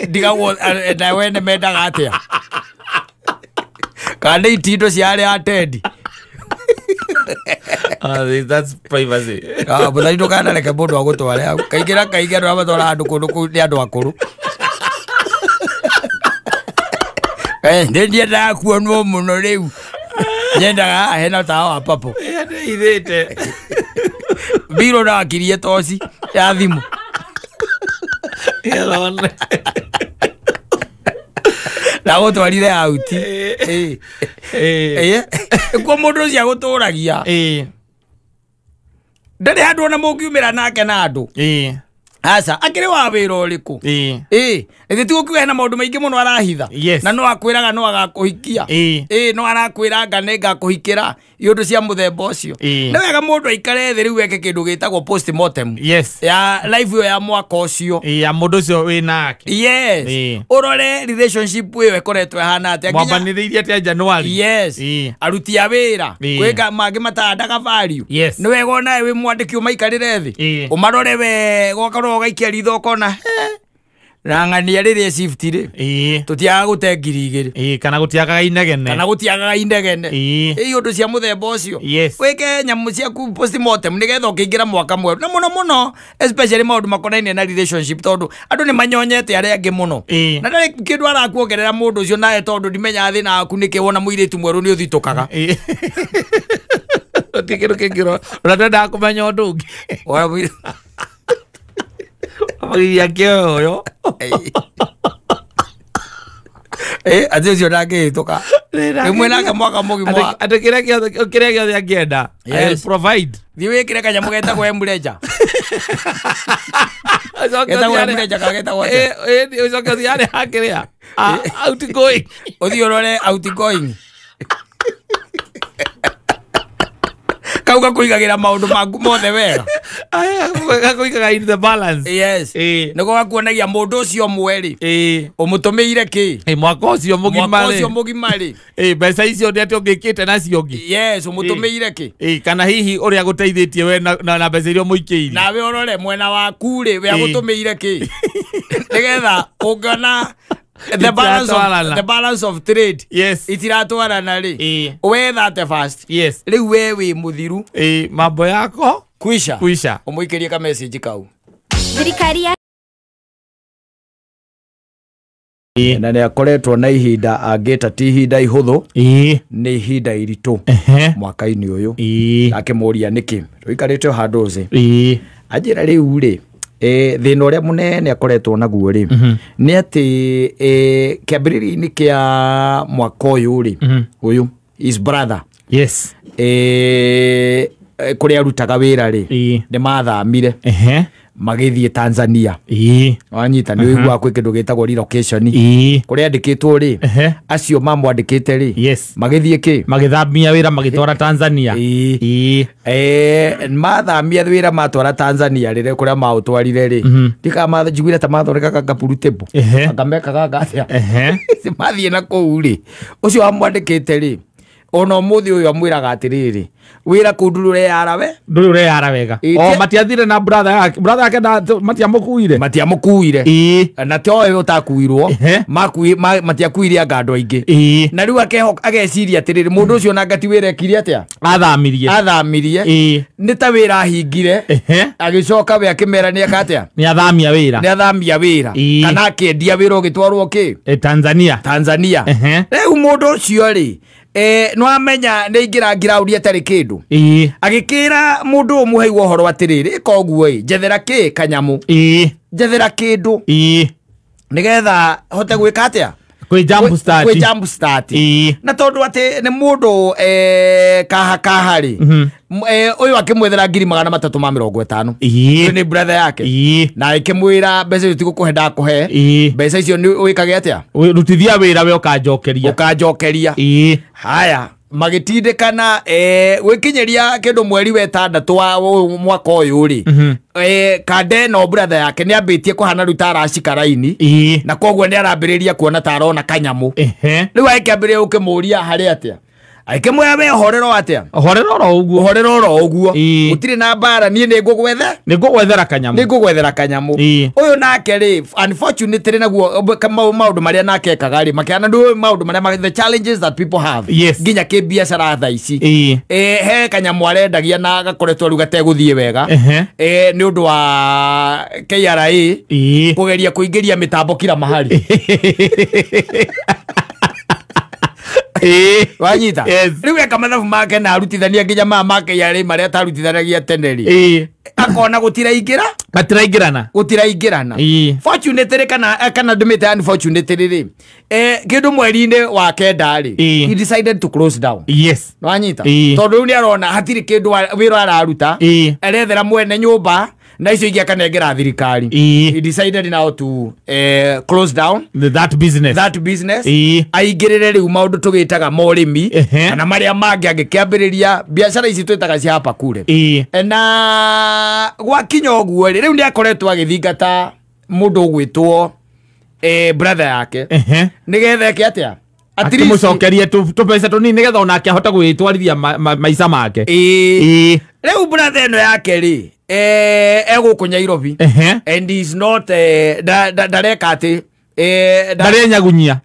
ndigagwo na wene mendaga atia kana itindo ciarĩ atendi that's privacy muthari ndukanareke mundu agutware hau kaingĩ amatwara handũ kũndũ kũu nĩ andũ akũrũ ndiendaga kuonwo mũno rĩu nyendaga hena tawa wa papo ithĩte biro ndakirie toci ya thimũ ndagũtwarire auti kuo mũndũ ũcio agũtũragia ndarĩ handũ ona mũngiumĩra nake na andũ aca akĩrĩ wa wĩra ũrĩkũ ĩthĩ tigũkiuga hena maũndũ maingĩ mũno arahitha na no akwĩraga no agakũhikia no arakwĩra nga nĩ ngakũhikĩra iũndũ cia mũthemba ũcio nĩ wega mũndũ aikare thĩ rĩu weke kĩndũ gĩtagwo postmortem ya life ĩyo ya mwaka ũcio ya mũndũ ũcio wĩ nake ũrore relationship ĩyo ĩkoretwo ĩhana atĩa mwambanĩrĩirie atĩa Januari aruti a wĩra kwĩga mangĩ matahandaga value nĩ wega onawe wĩ mwandĩki ũmaikarĩre thĩ ũmarore wega ũkarora ũgaikia ritho ũkona na ng'ania rĩrĩa shift rĩ tũtiaga gũte ngiri 2 kana gũtiagaga inegene ũndũ cia mũthemba ũcio wĩke nyamũ ciaku postmortem nĩgetha ũkĩingĩra mwaka mwerũ na mũno especially maũndũ makonainie na relationship tondũ andũ nĩ manyonyete arĩa angĩ mũno na ndarĩ kĩndũ arakuongerera mũndũ ũcio nawe tondũ ndimenya thĩna waku nĩkĩ wona mũirĩtu mwerũ nĩ ũthitũkaga ti kĩndũ kĩngĩ ũratwendaga kũmenya ũndũ ũngĩ ya kĩoyo atĩ ũcio ndangĩhĩtũka rĩmwe nake mwaka mũgima atĩ kĩrĩa gĩothe angĩenda provide thiĩ wĩkĩre kanyamũ getagwo embureja getagwo embureja kagetagwo ũcoke ũthiĩ harĩa hakĩrĩa outgoing ũthiĩ ũrore outgoing kau gakũigagĩra maũndũ maku mothe wega gakuikaga in the balance. Yes. Niko gakuonagia mundu ucio mweri. Umutumiire ki? Mwaka ucio mugimari. Mwaka ucio mugimari. Mbeca icio ndi ati ungikite nacio ngi. Yes, umutumiire ki? Kana hihi uria guteithĩtie we na mbeca iria muikiire. Nawe urore mwena waku ri we agutumiire ki? Nigetha ungana the balance of trade. Yes. Itiratwarana ri. We that fast. Yes. Riu we wi muthiru. Mambo yako Kuisha. Umuikirie ka message kau. Thirikari ya na nä akoretwo na ihinda angĩta ti ihinda ihũthũ nĩ ihinda iritũ mwaka-inĩ ũyũ akĩmũria nĩkĩ tũikarĩte handũ ũcĩ anjĩra rĩu rĩ thĩna ũrĩa mũnene akoretwo naguo rĩ nĩ atĩ kĩambĩrĩria-inĩ kĩa mwaka ũyũ rĩ ũyũ his brother kũrĩa arutaga wĩra rĩ nĩ mathamire magĩthiĩ Tanzania wanyita nĩ wĩigua kwĩ kĩndũ gĩtagwo relocation kũrĩa andĩkĩtwo rĩ acio mamwandĩkĩte rĩ magĩthiĩ kĩ magĩthambia wĩra magĩtwara Tanzania mathamia wĩra matwara Tanzania rĩrĩa kũrĩa maũtwarire rĩ ndikamajiguire ta mathondekaga Kapuru Temple akamekaga gathia mathiĩ na kũu rĩ ũcio wamwandĩkĩte rĩ ona mũthĩ ũyũ amwĩraga atĩrĩrĩ wĩra kũu ndũrĩ ũreyara wega matiathire na brother yake matiamũkuire na to we ũtakuirwo matiakuire anga andũ aingĩ na rĩu ageciria atĩrĩrĩ mũndũ ũcio na ngati wĩra ekire atĩa athamirie nĩ ta wĩra ahingire agĩcoka we akĩmera nĩ eka atĩa nĩ athamia wĩra kana akĩendia wĩra ũgĩtwarwo kĩ Tanzania rĩu mũndũ ũcio rĩ no amenya nĩ ingĩrangira atarĩ kĩndũ agĩkĩra mũndũ ũmũheigwo ũhoro atĩrĩrĩ koguo njethera kĩ kanyamu njethera kĩndũ nĩgetha hote gwĩka atĩa kwĩ jump start na tondũ atĩ nĩ mũndũ kaha rĩ ũyũ akĩmwethera 350,000 nĩ brother yake na akĩmwĩra mbeca icio tigũkũhe ndakũhe mbeca icio nĩ wĩkage atĩa rutithia wĩra we ũkanjokeria haya magĩtindĩkana gwĩkinyeria kĩndũ mweri wa 6 wa mwaka ũyũ rĩ kande no brother yake nĩ ambĩtie kũhana rĩu ta aracika raini na koguo nĩ arambĩrĩria kuona ta arona kanyamũ rĩu akĩambĩrĩria gũkĩmũria harĩ atĩa aikĩmwĩra we horero atĩa horero oro ũguo gũtirĩ na mbara niĩ nĩngũgwethera kanyamũ ũyũ nake rĩ unfortunately naguo maũndũ marĩa nake ekaga rĩ makĩana ndũ maũndũ marĩa the challenges that people have nginya kĩbiacara thaa ici he kanyamũ arendagia na gakoretwo rĩu gategũthiĩ wega nĩ ũndũ wa KRA kũgeria kũingĩria mĩtambo kila mahali wanyita rĩu eka mathabu make na arutithania nginya make yarĩ marĩa tarutithanagia tene rĩ akona gũtiraingĩrana fortunately kana ndũmĩte unfortunately rĩ kĩndũ mweri-inĩ wa kenda rĩ he decided to close down wanyita tondũ rĩu nĩ arona hatirĩ kĩndũ wĩra araruta erethera mwene nyũmba na icio ingĩ akanengera thirikari he decided now to close down that business aingĩrĩre rĩu maũndũ tũgĩtaga morĩmi kana marĩa mangĩ angĩkĩambĩrĩria biacara ici twĩtaga cia hapa kure na gwakinya ũguo rĩu nĩ akoretwo agĩthingata mũndũ ũgwĩtwo brother yake nĩgetha eke atĩa akĩmũcokerie tũbeca tũnini nĩgetha onake ahota gwĩtwarithia maica make rĩu brother ĩno yake rĩ egũkũ Nairobi and is not ndareka atĩ ndarĩ nyagunyia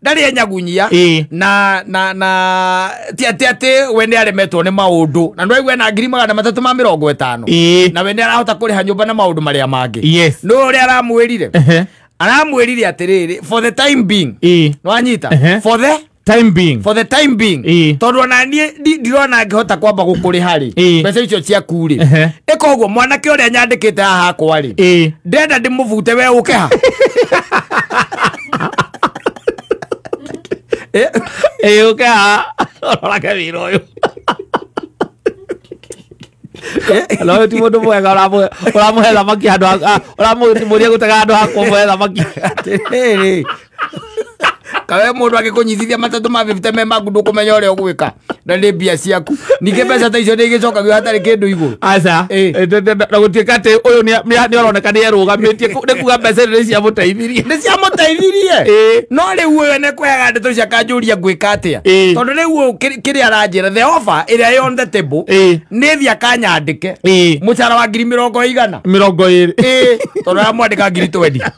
na ti atĩ we nĩ aremetwo nĩ maũndũ na nĩwaigua na 350,000 na we nĩ arahota kũrĩha nyũmba na maũndũ marĩa mangĩ nĩ ũrĩa aramwĩrire atĩrĩrĩ for the time being nĩwanyita for the time being tondũ ona niĩ ndirona ngĩhota kwamba gũkũrĩha rĩ mbeca icio ciaku rĩ ĩka ũguo mwanake ũrĩa nyandĩkĩte haha hakwa rĩ ndenda ndĩmũbute we ũke ha ũke ha ũrorake wĩra ũyũ no ti mũndũ mwega ũramũhe thamaki handũ ũramũria gũtega handũ ha kũmũhe thamaki kawe mundu agikunyithithia matatu ma 50 me maku ndukumenya uria ugwika na ni mbia ciaku ninge mbeca ta icio ni igicokagio hatari kindu iguru aca na gutuika ati uyu ni aroneka ni erugamitie ni kuga mbeca ni cia mutaithirie no riu uyu ne kwehaga ndeto cia kanjuria gwika atia tondu riu kiri aranjira the offer iria on the table ni thia kanyandike mucara wa 20 tondu amwandika 20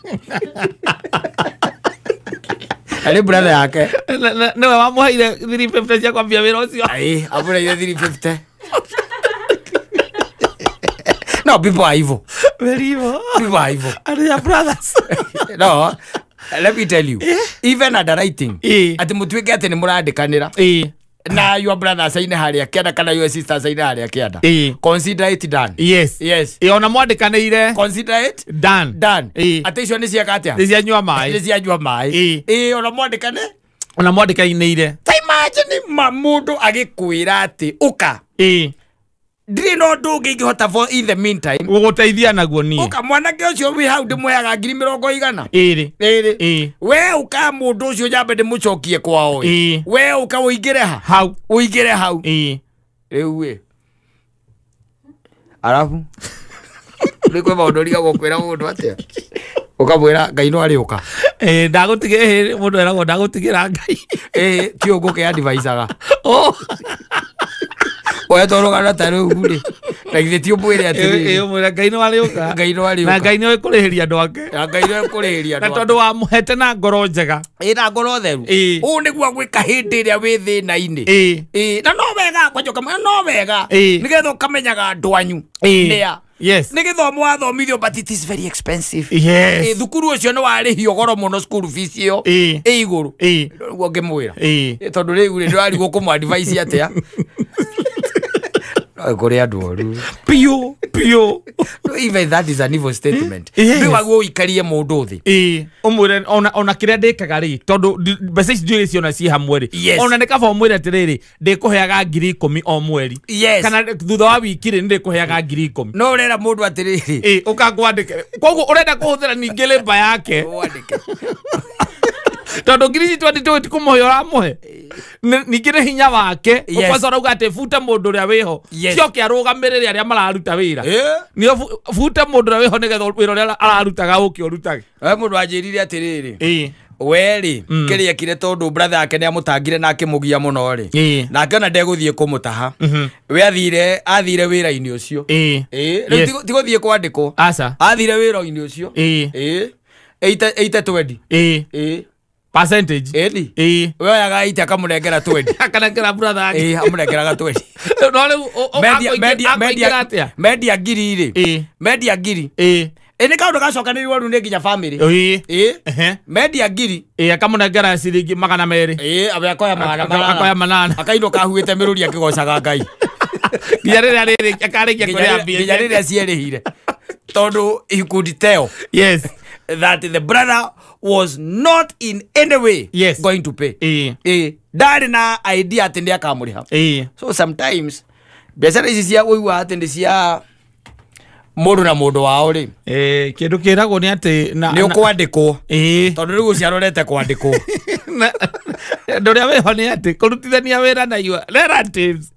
ali brother yake no wamuhaire 350 cia kwambia wira ucio amuhaire 350 no people are evil people are evil are your brothers no let me tell you even underwriting ati mutwike ati ni murandikanira na your brother saine haria kianda kana your sister saine haria kianda consider it done yes ona mwandikaniire consider it done ati icio ni cia katia ni cia nyua mai ona mwandikaniire ta imagine mundu agikwira ati uka ndiri no ndungi ingihota for in the meantime guguteithia naguo ni uka mwanake ucio wi hau ndimwehaga 20 we uka mundu ucio nyambe ndimucokie kwao we uka uingire hau riu we arabu rikwe maundu riga gukwira mundu atia ukamwira ngai no ari uka ndagutige mundu eragwo ndagutigira ngai ti uguke advisaga oya torogana taro ugure na githe ti umwire ati umwira ngai no ari uka na ngai no ikurihiria andu ake na tondu wa muhete na ngoro njega na ngoro theru u niguo gwika hindi iria wi thina-ini na no wega kwanjoka no wega nigetha ukamenyaga andu anyu nia ni githomo wathomithio but it is very expensive thukuru ucio ni warihio goro muno school fees iyo iguru niguo ngimwira tondu riu ri ndwarigwo kumu advice atia kuri andu oru pio even that is an evil statement ni waguo ikarie mundu thi umwire ona kiria ndikaga ri tondu mbeca ici ndiri ciona ci hamwe ri ona ni kaba umwire atiriri ndikuheaga 10,000 o mweri kana thutha wa wiki ri ndikuheaga 10,000 no urera mundu atiriri ukangwandike koguo urenda kuhuthira ningi limba yake tondu ngiri 22 kumuhora muhe ningire hinya wake ukwaza uga ati futa mundu ria wiho cio arugamirire aria mararuta wira nio futa mundu ria wiho nigetha wira ria ararutaga ukiurutage mundu anjirire atiriri weri kiria kire tondu brother yake ni amutangire na akimugia muno ri na akiona ndeguthie kumutaha we athire wira-ini ucio riu tiguthie kwandikwo athire wira-ini ucio 820 percentage we yaga ita kamunengera 20 akanengera brother yake amunengeraga 20 no riu media ngiri ni kaundu gacokanĩrĩirwo rĩu nĩ nginya family media ngiri akamunengera ciringi 200 akoya 800 akainũka ahuĩte mĩrũri akĩgocaga Ngai nginya rĩrĩa akarĩkia kũrĩa mbia nginya rĩrĩa cierĩhire tondu he could tell that the brother was not in any way going to pay ndari na idea ati ndi akamuriha so sometimes biashara ici cia uigua ati ndi cia mundu na mundu wao ri kindu kiragwo ni ati ni ukwandikwo tondu riu ciarorete kwandikwo ndoria weho ni ati kurutithania wira na your relatives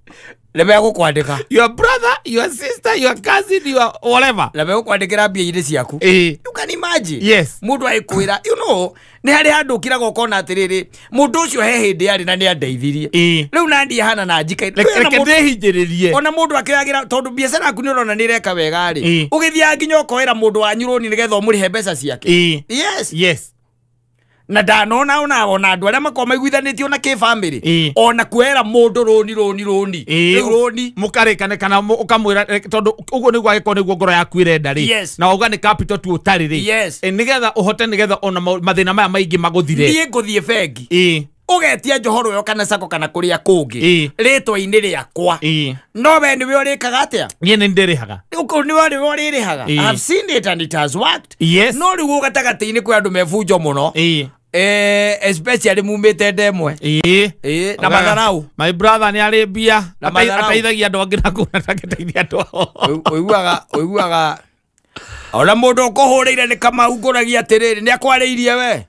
lebe gukwandika your brother, your sister, your cousin, your whatever lebe gukwandikira mbia ire ciaku you can imagine mundu aikwira ni hari handu kirago kona atiriri mundu ucio he hindi ari na ni andeithirie riu nandi hana na njika reke ndehinjiririe ona mundu akiragira tondu biashara yaku ni urona ni reka wega ari ugithia nginya ukoera mundu wanyu roni nigetha umurihe mbeca ciake na ndanona ona andu aria makoma iguithanitio na ki family ona kuera mundu roni mukarikane kana ukamwira tondu uguo niguo agiko niguo ngoro yaku irenda ri na uga ni capital tu utari ri nigetha uhote nigetha ona mathina maya maingi maguthire nie nguthie bengi ugetia njohoro yo kana sako kana kuria kungi ritwa-ini riakwa no we niwe urikaga atia nie ni ndirihaga uko niwe uririhaga I have seen it and it has worked no riu gatagati-ini kwi andu mebunjo muno especially mumite ndemwe na matharau my brother ni ari mbia ateithagia andu angi na kuna tageteithia andu oiguaga ona mundu ukuhurire ni Kamau nguragia atiriri ni akwariirie we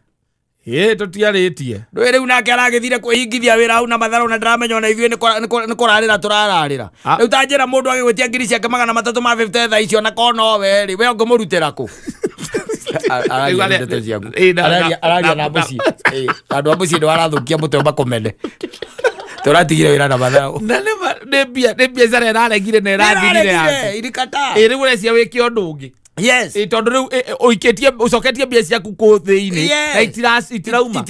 tutiarĩtie ndũĩ rĩu nake aragĩthire kwĩhingithia wĩra hau na matharũ na ndĩramenya ona ithuĩ nĩ kũrarĩra tũrararĩra rĩu ta njĩra mũndũ agĩgwĩtia ngiri ciake 350 thaa icio na kono we rĩ we ũngĩmũrutĩra kũ araria na mũciĩ andũ a mũciĩ nĩ warathũkia mũtwe makũmene tũratigire wĩra na matharũ na nĩ biacara ĩraregire na ĩrathirire yake irikata rĩu ũrecia wĩke ũndũ ũngĩ yes tondũ rĩu ũcoketie mbia ciaku kũ thĩinĩ na itirauma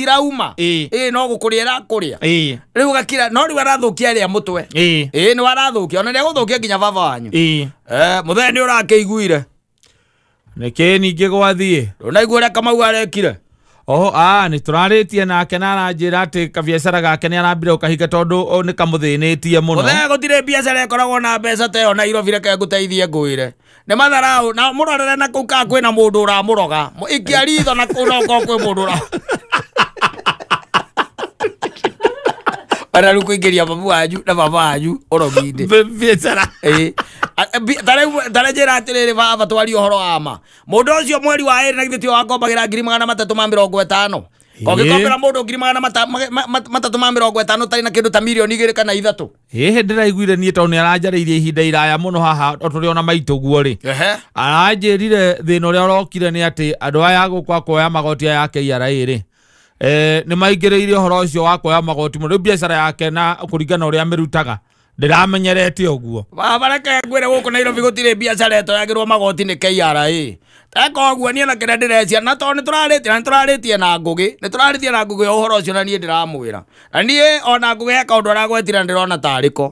no gũkũrĩa ĩrakũrĩa rĩu gakira no rĩu arathũkia arĩa mũtwe nĩ warathũkia ona nĩagũthũkia nginya baba wanyu mũthenya nĩ ũrakĩiguire nĩkĩ ningĩ gwathiĩ ũnaigua ũrĩa Kamau arekire nĩ tũrarĩtie nake na aranjĩra atĩ kabiacara gake nĩ arambire ũkahinga tondũ nĩ kamũthĩnĩtie mũno mũthenya gũtirĩ biacara ĩkoragwo na mbeca ta ĩyo Nairobi reke ngũteithie ngwĩre nĩ matharaũ na mũrorere na kũu ka kwĩna mũndũ ũramũroga ikia ritho na kũu no kwĩ mũndũ ara rĩu kũingĩria babu wanyu na baba wanyu ũrogi-inĩ biacara tarĩ njĩra atĩrĩrĩ baba twarie ũhoro wa ma mũndũ ũcio mweri wa ĩrĩ na githĩ tio wakombagĩra 350,000 ũngĩkombera mũndũ 350,000 tarĩ na kĩndũ ta mirioni 2 kana 3 ndĩraiguire niĩ tondũ nĩ aranjarĩirie ihinda iraya mũno haha tũrĩ ona maitũguo rĩ aranjĩrire thĩna ũrĩa ũrokire nĩ atĩ andũ aya gũkwa kuoya magoti aya ya KRA rĩ nĩ maingĩrĩire ũhoro ũcio wa kuoya magoti mũno biacara yake na kũringana ũrĩa amĩrutaga ndĩramenyerete ũguo baba reke ngwĩre gũkũ Nairobi gũtirĩ biacara ĩtoyagĩrwo magoti nĩ KRA teka ũguo niĩ na kĩrĩa ndĩrecia na tondũ nĩtũrarĩtie na ngũgĩ ya ũhoro ũcio na niĩ ndĩramwĩra na niĩ ona ngũgĩ he kaũndũ aragwetira ndĩrona tarĩko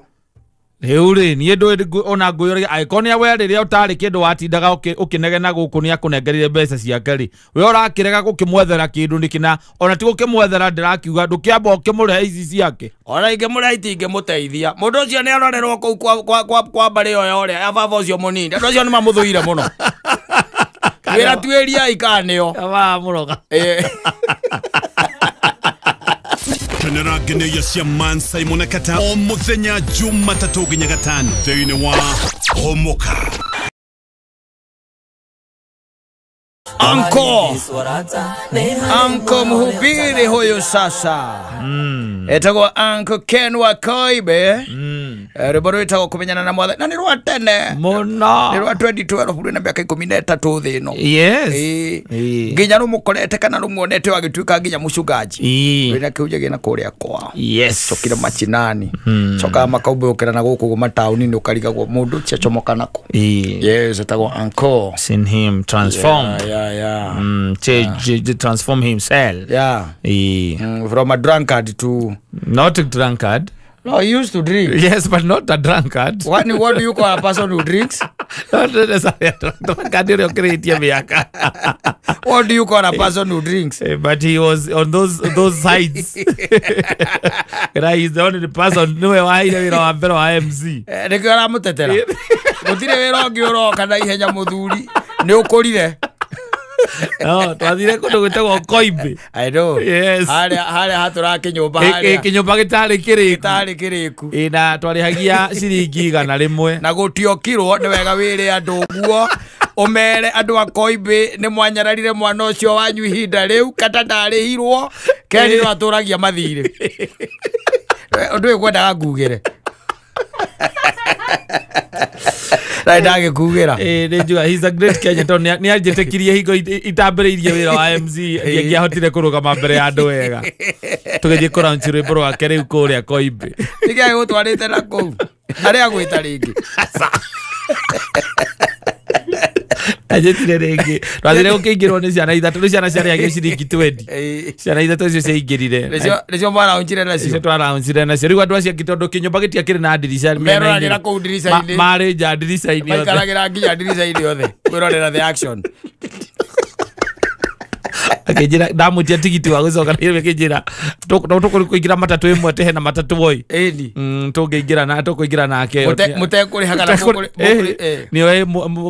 rĩu rĩ niĩ ndũ ona ngũĩ angĩkorwo nĩ we rĩrĩa ũtarĩ kĩndũ watindaga ũkĩnegena gũkũ nĩ akũnengerire mbeca ciake rĩ we ũrakĩrega gũkĩmwethera kĩndũ nĩkĩna ona ti gũkĩmwethera ndĩrakiuga ndũkĩamba ũkĩmũrehe ici ciake ona ingĩmũrehe itingĩmũteithia mũndũ ũcio nĩ arorerwo kũu kwa mbarĩ ĩyo ya ũrĩa ya baba ũcio mũnini andũ acio nĩ mamũthũire mũno wĩra tuĩria ikanĩo mũroga Kenera geneya cia Mansai Monekata o muthenya Jumatatu nginya gatano thĩinĩ wa Homoka Anko mhubiri huyu sasa etagwo Uncle Ken wa Koibe rwĩmbo rwĩtagwo kũmenyana na mwatha na nĩ rwa tene mũno nĩ rwa 2012 rũrĩ na mĩaka 13 thĩ ĩno nginya rũmũkorete kana rũmuonete wagĩtuĩka nginya mũcungaji wĩna kĩhunjagia na kũrĩa kwa cokire macinani cokaga makaũmbũkĩra na gũkũ mataũni-inĩ ũkarigagwo mũndũ ũcio acomoka nako etagwo Uncle seen him transform transform himself from a drunkard to not a drunkard. No, he used to drink. Yes, but not a drunkard. What do you call a person who drinks? Not necessarily a drunkard. What do you call a person who drinks? But he was on those sides. Right, he's the only person who was MC. Nekara mutetera. Gutire wera ngioroka na ihenya muthuri. Ni ukorire. No, twathire kundu gwitagwo Koibe. I know. Yes. Haria hatura kinyumba haria. Kinyumba gitari kiriku. Gitari kiriku. Na twarihagia ciringi 100 na gutiokirwo ni wega wire andu guo umere andu a Koibe ni mwanyararire mwana ucio wanyu ihinda riu kata ndarihirwo Keni no aturagia mathire. Undu ekwendaga ngugire. Ndage kugira he's a great Kenyan ton ni ajetekirie hingo itambĩrĩirie wĩra wa MC ngiahotire kũrũgama mbere ya andũ wega tũgĩthiĩ kũraunci rwĩmbo rwake rĩu kũrĩa Koibe nĩkĩĩ gũtwarĩte na kũu arĩa gwĩta rĩngĩ ajetire rĩngĩ twathire gũkĩingĩrwo nĩ ciana ithatũ ciana ciarĩagia ciringi 20 ciana ithatũ icio ciaingĩrire nĩcio mwaraunjire nacio twaraunjire nacio rĩu andũ acio tondũ kĩnyũmba gĩtiakĩrĩ na ndirisha meroragĩra kũu ndirica-inĩ marĩ nja ndirica-inĩ othe maikaragĩra nginya ndirica-inĩ othe kwĩrorera the action akĩnjĩra ndamũtia tigiti wa gũcoka nĩwe kĩnjĩra tũkũingĩra matatũ ĩmwe tehe na matatũ boy tũkũingĩra nake mũtekũrĩhaga nĩwe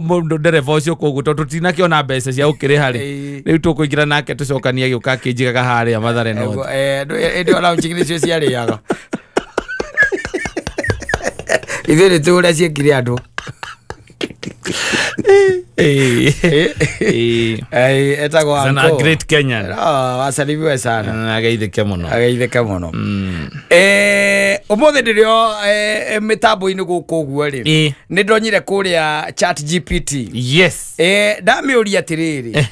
mũndũ ndereba ũcio kũguo tondũ tũtinakĩona mbeca cia gũkĩrĩha rĩ rĩu tũkũingĩra nake tũcokanie gĩũka akĩnjigaga harĩa Mathare North ĩndĩ ona ũnjigire icio ciarĩaga ithuĩ nĩ tũrĩa ciĩkire andũ Etagwo Anko. Sana great Kenyan. Asalibiwe sana. Ageithike muno. Ageithike muno. Umothe ndirio mitambo-ini guku guo ri. Ni ndonyire kuria ChatGPT. Yes. Ndamiuria atiriri.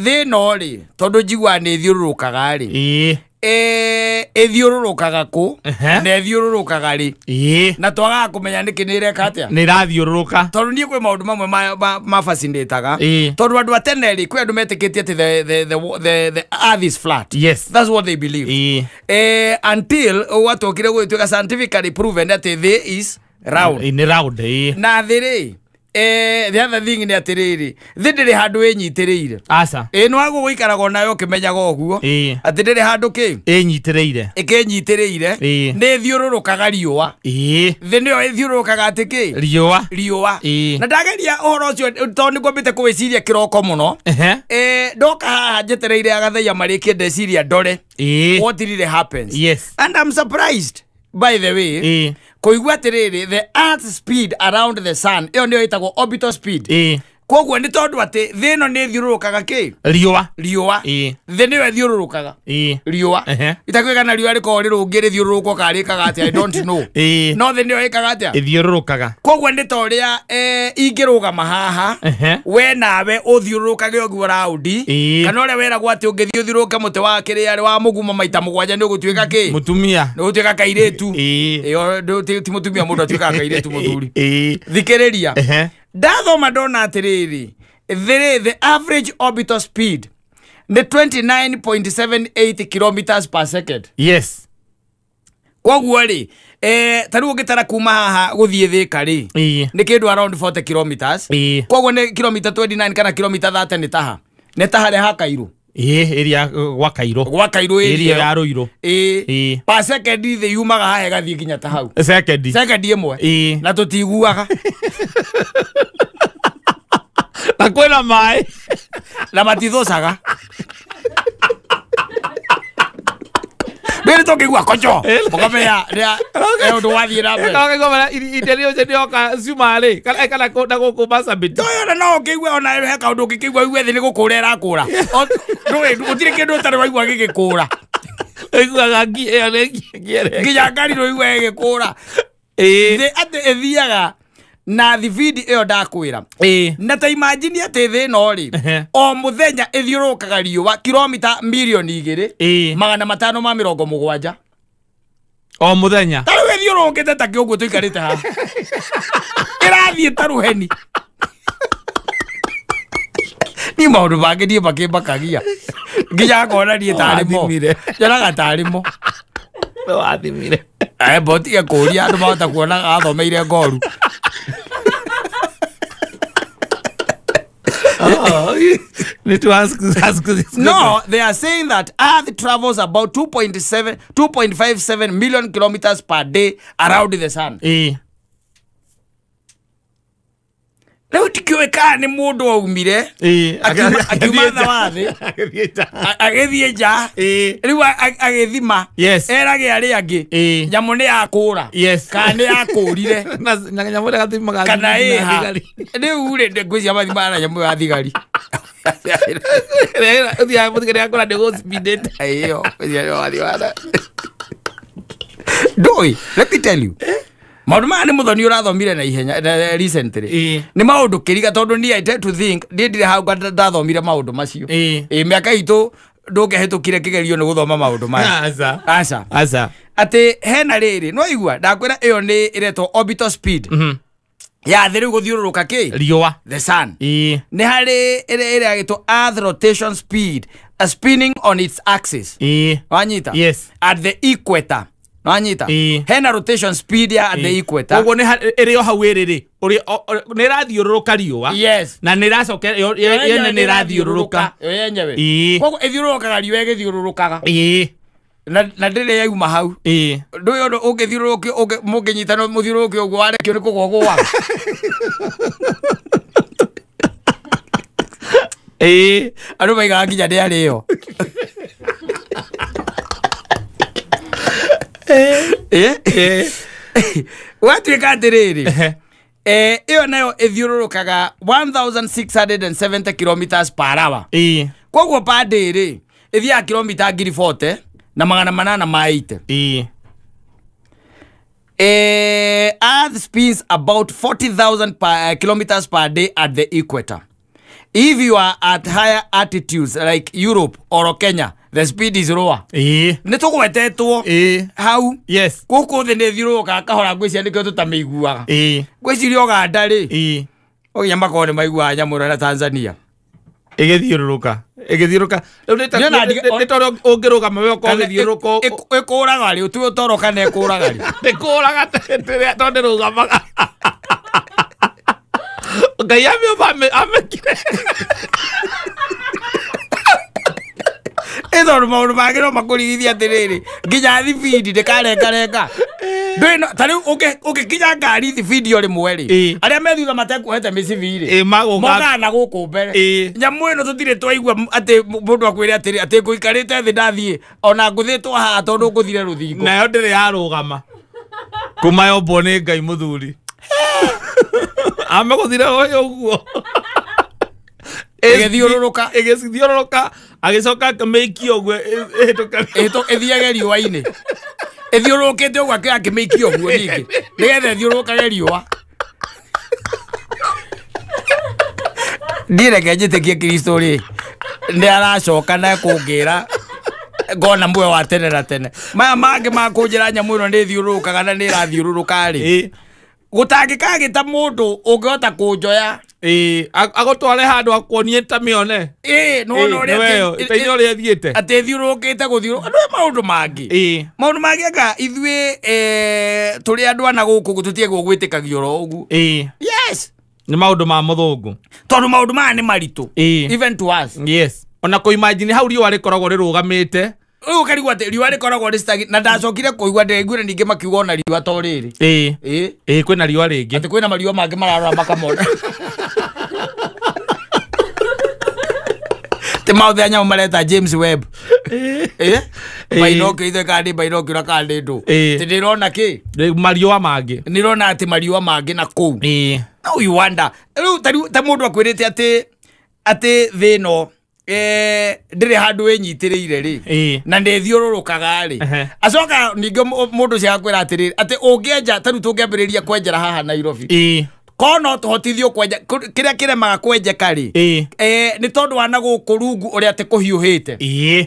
Thino ri tondu njigua ni thiururukaga ri. Ethiururukaga ku na ethiururukaga ri na twaga kumenya niki ni reka atia ni rathiururuka tondu nie kwi maundu mamwe ma fascinataga tondu andu atene ri kwi andu metikitie ati the earth is flat. Yes, that's what they believe. Until watokire gwituika scientifically proven that there is round in round na thiri the other thing ni atiriri thindiri handu enyitirire asa no agu guikaraga nayo kimenyaga oguo atiriri handu ki enyitirire ikinyitiriire ni thiururukaga riua thinio ethiururukaga atiki riua na ndageria uhoro ucio tondu ni ngombite kuwiciria kiroko muno ndoka haha njetereire agathaia marikie ndeciria ndore what really happens. Yes, and I'm surprised by the way koigua atiriri the earth's speed around the sun iyo ndio itagwo orbital speed koguo ni tondu ati thino ni thiururukaga ki riua thino ethiururukaga riua itakwika na riua riko rirungi rithiururuko karikaga ati I don't know no thino ikaga ati ithiururukaga koguo ni toria ingirugama haha we nawe uthiururukage oguo raundi kana uria weragwo ati ungithii uthiururuke muti wa kiri ari wa muguma maita mugwanja ni ugutuika ki mutumia ni ugutuika kairetu ti mutumia mundu atuika kairetu muthuri thikiriria ndathoma ndona atiriri the average orbital speed ni 29.78 kilometers per second. Yes, koguo ri tariu ngitara kuma haha guthie thika ri ni kindu around 40 kilometers koguo ni kilometer 29 kana kilometer 30 ni taha ha Kairu area gwa Kairu area ya Ruiru per second the yumaga hahe gathie ginya ta hau second imwe na tutiguaga na kwena mai na matithocaga Bere toke gua kocho. Mukamenya ria undu wathie na mbere. Ka ngoma iderio je ndoka zumare. Kana ko ndago ko basa biti. Toyo no kigwa ona he ka undu kigwa igwe thi ni gukurera akura. No utire kindu tare waigwa gigikura. Igwa gangi giere. Giya ngari no igwe gigikura. The ate ethiaga na thividi iyo ndakwira na ta imagine ati thi no ri o muthenya ithiurukaga riua kilomita milioni 2 magana 570 o muthenya taru ithiurukite ta kiuguo tuikarite ha irathie taruheni ni maundu bangi nie bakibakagia nginya ngona nie tarimo jaraga tarimo wathimire boti ya kuria andu mahota kuona athomeire ngoru. No, they are saying that Earth travels about 2.57 million kilometers per day around the sun. Leo tikiweka ni mundu waumire akiuma thawathi agithie nja riu agithima erage ari angi nyamu ni yakura kana ni yakurire na nyamu ni gathima kana riu ri ngwiciria mathima na nyamu ya thigari uthia muthigari akora ndi go speeded iyo uthia wathiwana doi let me tell you maundu maya ni muthoni urathomire na ihenya recently ni maundu kiriga tondu ni I tend to think ndire hau ndathomire maundu macio miaka itu ndungehetukire kigerio ni guthoma maundu maya asa ati hena riri no igua ndakwira iyo ni iretwo orbital speed ya thiru guthiururuka ki riua the sun ni hari ire agitwo earth rotation speed spinning on its axis wanyita at the equator Wanyita hena rotation speed ya at the equator ogo ni ere hau eriri uri ni rathiururuka riua na ni racoke yene ni rathiururuka yenyewe ogo ethiururukaga riua egithiururukaga na ndire yauma hau nduyo ndo ungithiururuki munginyitana muthiururuki ogo warekio ni kugogwa andu maigaga nginya ndi ariyo watuika atiriri iyo nayo ithiururukaga 1670 kilometers per hour. Koguo per day ri ithia kilomita 40 na 880. Earth spins about 40,000 kilometers per day at the equator. If you are at higher altitudes like Europe or Kenya, the speed is lower. Nitugwetetwo hau. Yes. Kuko the nethiururuka kahora ngwiciria nikyo tutamiguaga. Ngwiciria Uganda ri. Oyamba ko ne maigua nyamura na Tanzania. Igithiururuka. Nitoro ungiruga mawe ko githiuruko. Ikuraga ri utu utoroka ne ikuraga ri. Ikuraga tere tonde rugamaga. Ngai amekire. Ezo maundu magiro makurigithia atiriri nginya thibindi ndikarengarenga ndino tari ukikinya ngari thibindi uri mweri aria methutha matekuhete micibiri mogana guku mbere nyamu ino tutire twaigua ati mundu akwire atiri ati nguikarite thi ndathie ona nguthitwo haha tondu nguthire ruthingo nayo ndiri yarugama kumayo mbone Ngai muthuri ameguthire oyo uguo Egithiururuka agicoka akameikia ogwo ethiage riũa-inĩ ethiũrũrũkĩte ũguo akĩmeikia ũguo ningĩ nĩgetha ethiũrũrũkage riũa. Ndiĩ reke njĩtĩkie Kristo rĩ nĩ aracoka na kũngĩra ngona muoyo wa tene na tene. Maya mangĩ makũnjĩra nyamũ ĩno nĩ thiũrũrũkaga na nĩ ĩrathiũrũrũka rĩ gũtangĩkagĩta mũndũ ũngĩhota kũnjoya agotware handu akwonie ta mione no wewe itaino ria thiete ate thiurukite guthiuru andu maundu mangi aka ithue turi andu ana guku gututie gugwitikagio ro ugu yes ni maundu ma muthungu tondu maundu ma ni maritu even to us. Yes, ona ko imagine how riwa rikoragwo rirugamite uyu karigwa ati riwa rikoragwo ristagi na ndacokire kuigwa ndegwire ninge makiuga ona riwa to riri kwina riwa ringi ati kwina mariwa mangi mararora makamona te mauthe anya umareta James Webb bainoki ithe kandi bainoki ura kandi ndu ti ndirona ki mariwa mangi nirona ati mariwa mangi na ku now you wonder ta mundu akwirite ati thino ndire handu enyitiriire ri na ndethiururukaga ri acoka ninge mundu cia kwira atiri ati ungienja taru tungiambiriria kwenjera haha Nairobi kono tuhotithio kwenja kiria kiremaga kwenjeka ri ni tondu wana guku rungu uria ati kuhiuhite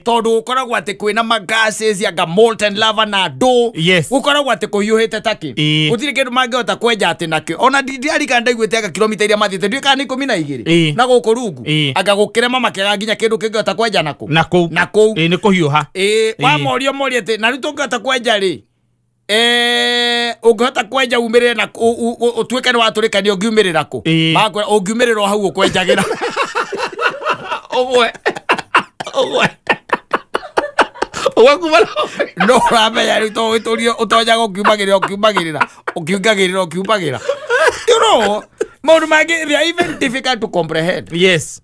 tondu ukoragwo ati kwina magases anga molten lava na do ukoragwo ati kuhiuhite taki gutire kindu mangihota kwenja ati nakio ona ndiarika ndaiguite anga kilomita iria mathiite ndui kana 12 na guku rungu anga gukirema makega nginya kindu kingihota kwenja naku ni kuhiuha wa morio ati na ritungihota kwenja ri ungihota kwenja umirire na utwike ni waturikania ungiumirira ku makwa ungiumirira hau ukwenjagira ogwe kumala no ramenya rito witurio utonya ukiumagirira you know maundu mangi they are even difficult to comprehend. Yes,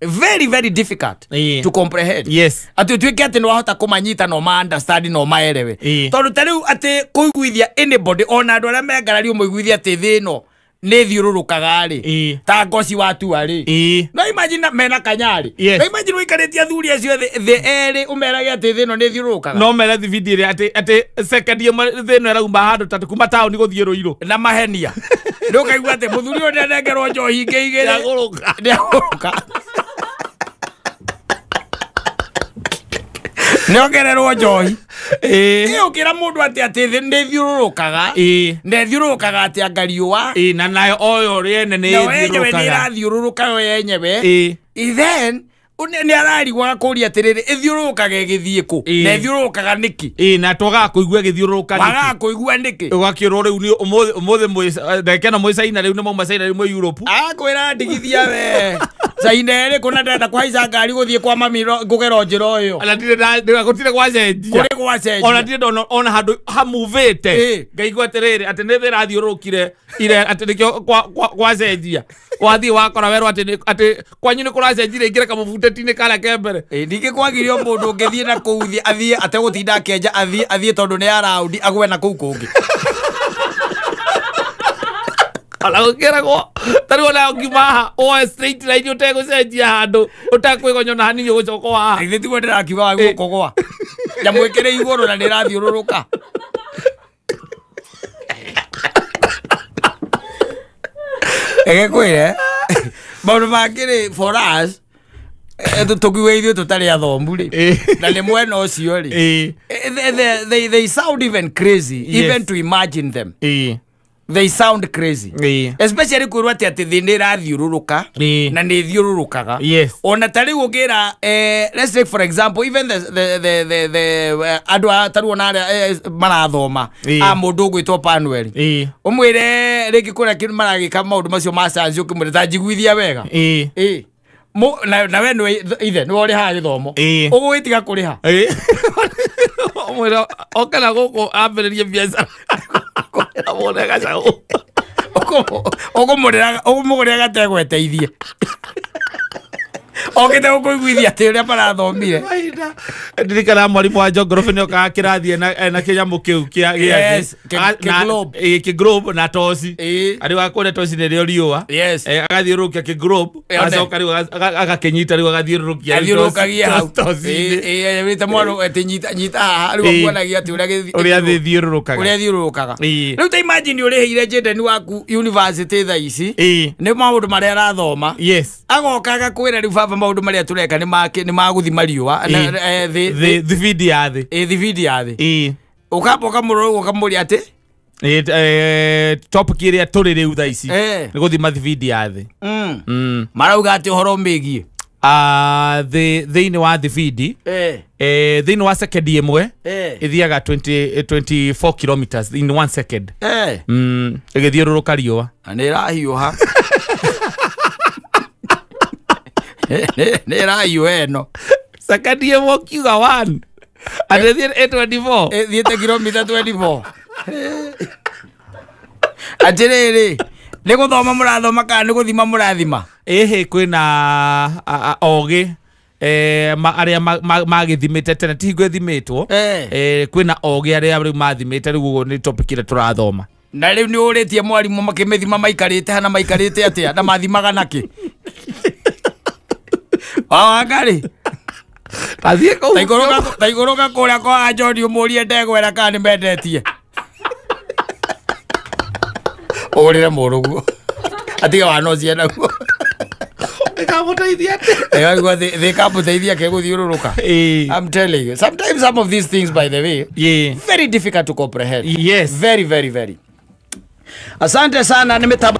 very very difficult to comprehend. Yes, ati twike ati no wahota kumanyita no ma understand no maerewe tondu tariu ati kuiguithia anybody ona andu aria mengarario muiguithia ati thino ni thiururukaga ri ta ngoci watu ari no imagine mena kanyari no imagine wikarĩtie athuri acio the eri umerage ati thino ni thiururukaga no mere video ati second thino erauma handu tatu kuma town guthie ruiru na mahenia no kaigua ati muthuri uyu ndengerwo njohi ngeigire ndaguruka niongererwo njohi ukira mundu ati ndithiururukaga ndethiururukaga ati angariua na nayo oyo riene ni thiururuka yo yenyewe then ni ararigwa kuria atiriri ithiururukaga igithie ku na ithiururukaga niki na twaga kuigua githiururuka niki waga kuigua niki ugakiro riu ni umuthi ndekena China riu ni mauma China riu Europe akwira ndigithia we China ri kuna ndenda kwaica ngari guthie kwa mami ngugero njira uyu ala ndire gutire gwacenjia kuri gwacenjia ona ndire ona handu hamuvite ngaigua atiriri ati ni thirathiururukire ire ati nikio gwacenjia wathi wakora werwo ati kwanyu ni kuracenjire ingira kamuvuteti-ini kara kembere ndingi kwagirio mundu ungithie na kuuthi athie ate gutinda kenja athie tondu ni araudi agwe na kuu kungi ala ukiragwo tari ona ngimaha o straight line utego cenjia handu utakwigonyona hanini gucoka wa ithe tigo ndirakiuga wa gukogwa nyamwikire iguru na ndirathiururuka kwire maundu mangiri for us tukiwe ithuĩ tũtarĩ athomu rĩ na nĩ mwena ũcio rĩ they sound even crazy even to imagine them they sound crazy especially kwĩrwo atĩ thĩ nĩ ĩrathiũrũrũka na nĩ ĩthiũrũrũkaga ona ta rĩu ũngĩra let's take for example even the andũ a tarwo na marathoma a mũndũ ũgwĩtwo Panuel ũmwĩre rĩngĩ kũrĩa kĩndũ maragĩka maũndũ macio ma science ũkĩmwĩra ta njiguithia wega na we no ithe no ori ha githomo ugwitiga kuriha omwira okana goko ambiririe biacara kwera wona gacago okumugurira gategweteithie okete gukuiguithia ati uria marathomire ndirikana mwarimu wa geography nio ka kirathie na kinyamu kiu kia ki globe na tosi ari wa kone tosi ne riwa agathiurukia ki globe acoka riu agakinyita riu agathiurukia tosi wita mwaro nyita riu akuonagia ati uria thiurukaga riu ta imagine uriheire Jaden waku university tha ici ni maundu maria arathoma agoka agakwira riu baba maundu maria tureka ni maguthima riua thividi ya thi thividi ya thi ukaboka muroro ukamuria ati topic iria turi riu tha ici ni guthima thividi ya thi marauga ati horo megie thiini wa thividi thiini wa second imwe ithiaga 24 kilometers in 1 second igithiururuka riua ni rahiuha ne rahiu eno second imwe kiuga 1 ati thiĩ 24 thiĩte kilomita 24 atiriri ni guthoma murathoma kana ni guthima murathima kwina ogi aria magithimite tene ti gwithimitwo kwina ogi aria mathimite riu ni topic ire turathoma na riu ni uritie mwarimu makimithima maikarite hana maikarite atia na mathimaga naki ngari athie ko taigoroka kuria kwa ajodi umurie ndegwera kana ni mendetie orire murugu atiga wanocia naguo ikamuteithia they kamuteithia ke guthiururuka I'm telling you sometimes some of these things by the way very difficult to comprehend very very asante sana nimetaba